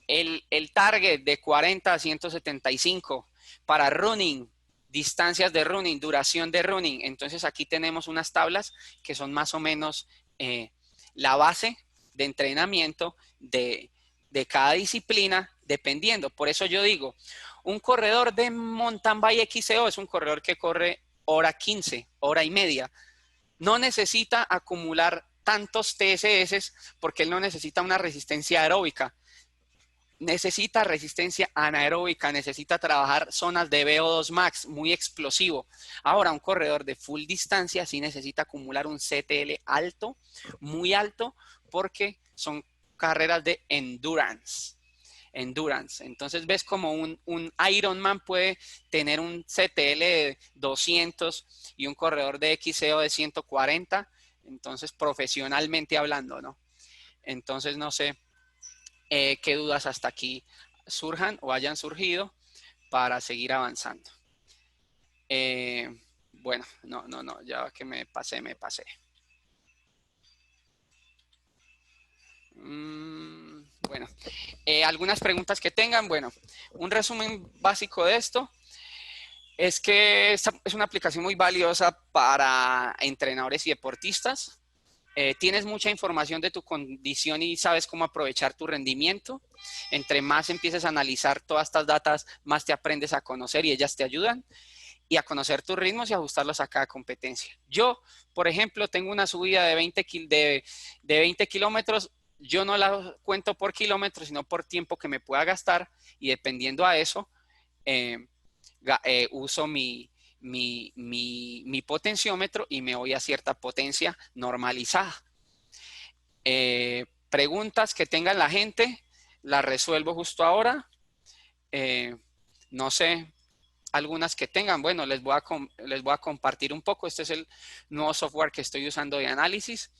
El target de 40 a 175 para running, distancias de running, duración de running. Entonces aquí tenemos unas tablas que son más o menos la base de entrenamiento de cada disciplina, dependiendo. Por eso yo digo, un corredor de mountain bike XCO es un corredor que corre hora 15, hora y media. No necesita acumular tantos TSS porque él no necesita una resistencia aeróbica. Necesita resistencia anaeróbica, necesita trabajar zonas de VO2 max, muy explosivo. Ahora, un corredor de full distancia sí necesita acumular un CTL alto, muy alto, porque son carreras de endurance. Entonces ves como un Ironman puede tener un CTL de 200 y un corredor de XCO de 140, entonces profesionalmente hablando, ¿no? Entonces no sé qué dudas hasta aquí surjan o hayan surgido para seguir avanzando. Bueno, no, ya que me pasé. Bueno, algunas preguntas que tengan. Bueno, un resumen básico de esto es que esta es una aplicación muy valiosa para entrenadores y deportistas. Tienes mucha información de tu condición y sabes cómo aprovechar tu rendimiento. Entre más empieces a analizar todas estas datas, más te aprendes a conocer y ellas te ayudan y a conocer tus ritmos y ajustarlos a cada competencia. Yo, por ejemplo, tengo una subida de 20 kilómetros. Yo no la cuento por kilómetros, sino por tiempo que me pueda gastar y dependiendo a eso, uso mi potenciómetro y me voy a cierta potencia normalizada. Preguntas que tenga la gente, las resuelvo justo ahora. No sé, algunas que tengan, bueno, les voy a compartir un poco. Este es el nuevo software que estoy usando de análisis.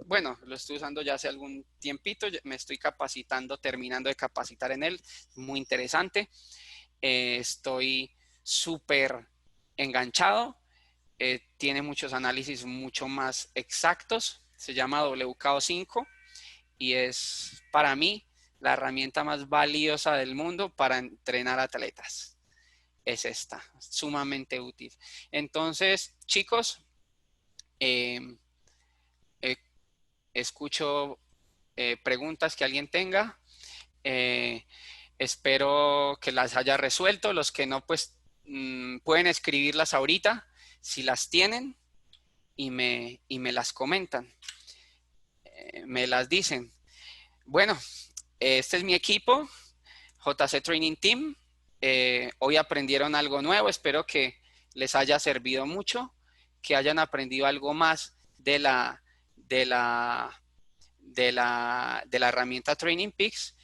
Bueno, lo estoy usando ya hace algún tiempito, me estoy capacitando, terminando de capacitar en él, muy interesante. Estoy súper enganchado, tiene muchos análisis mucho más exactos, se llama WKO5 y es para mí la herramienta más valiosa del mundo para entrenar atletas. Es esta, sumamente útil. Entonces, chicos, escucho preguntas que alguien tenga. Espero que las haya resuelto. Los que no, pues pueden escribirlas ahorita si las tienen y me las comentan. Me las dicen. Bueno, este es mi equipo, JC Training Team. Hoy aprendieron algo nuevo. Espero que les haya servido mucho. que hayan aprendido algo más de la herramienta Training Peaks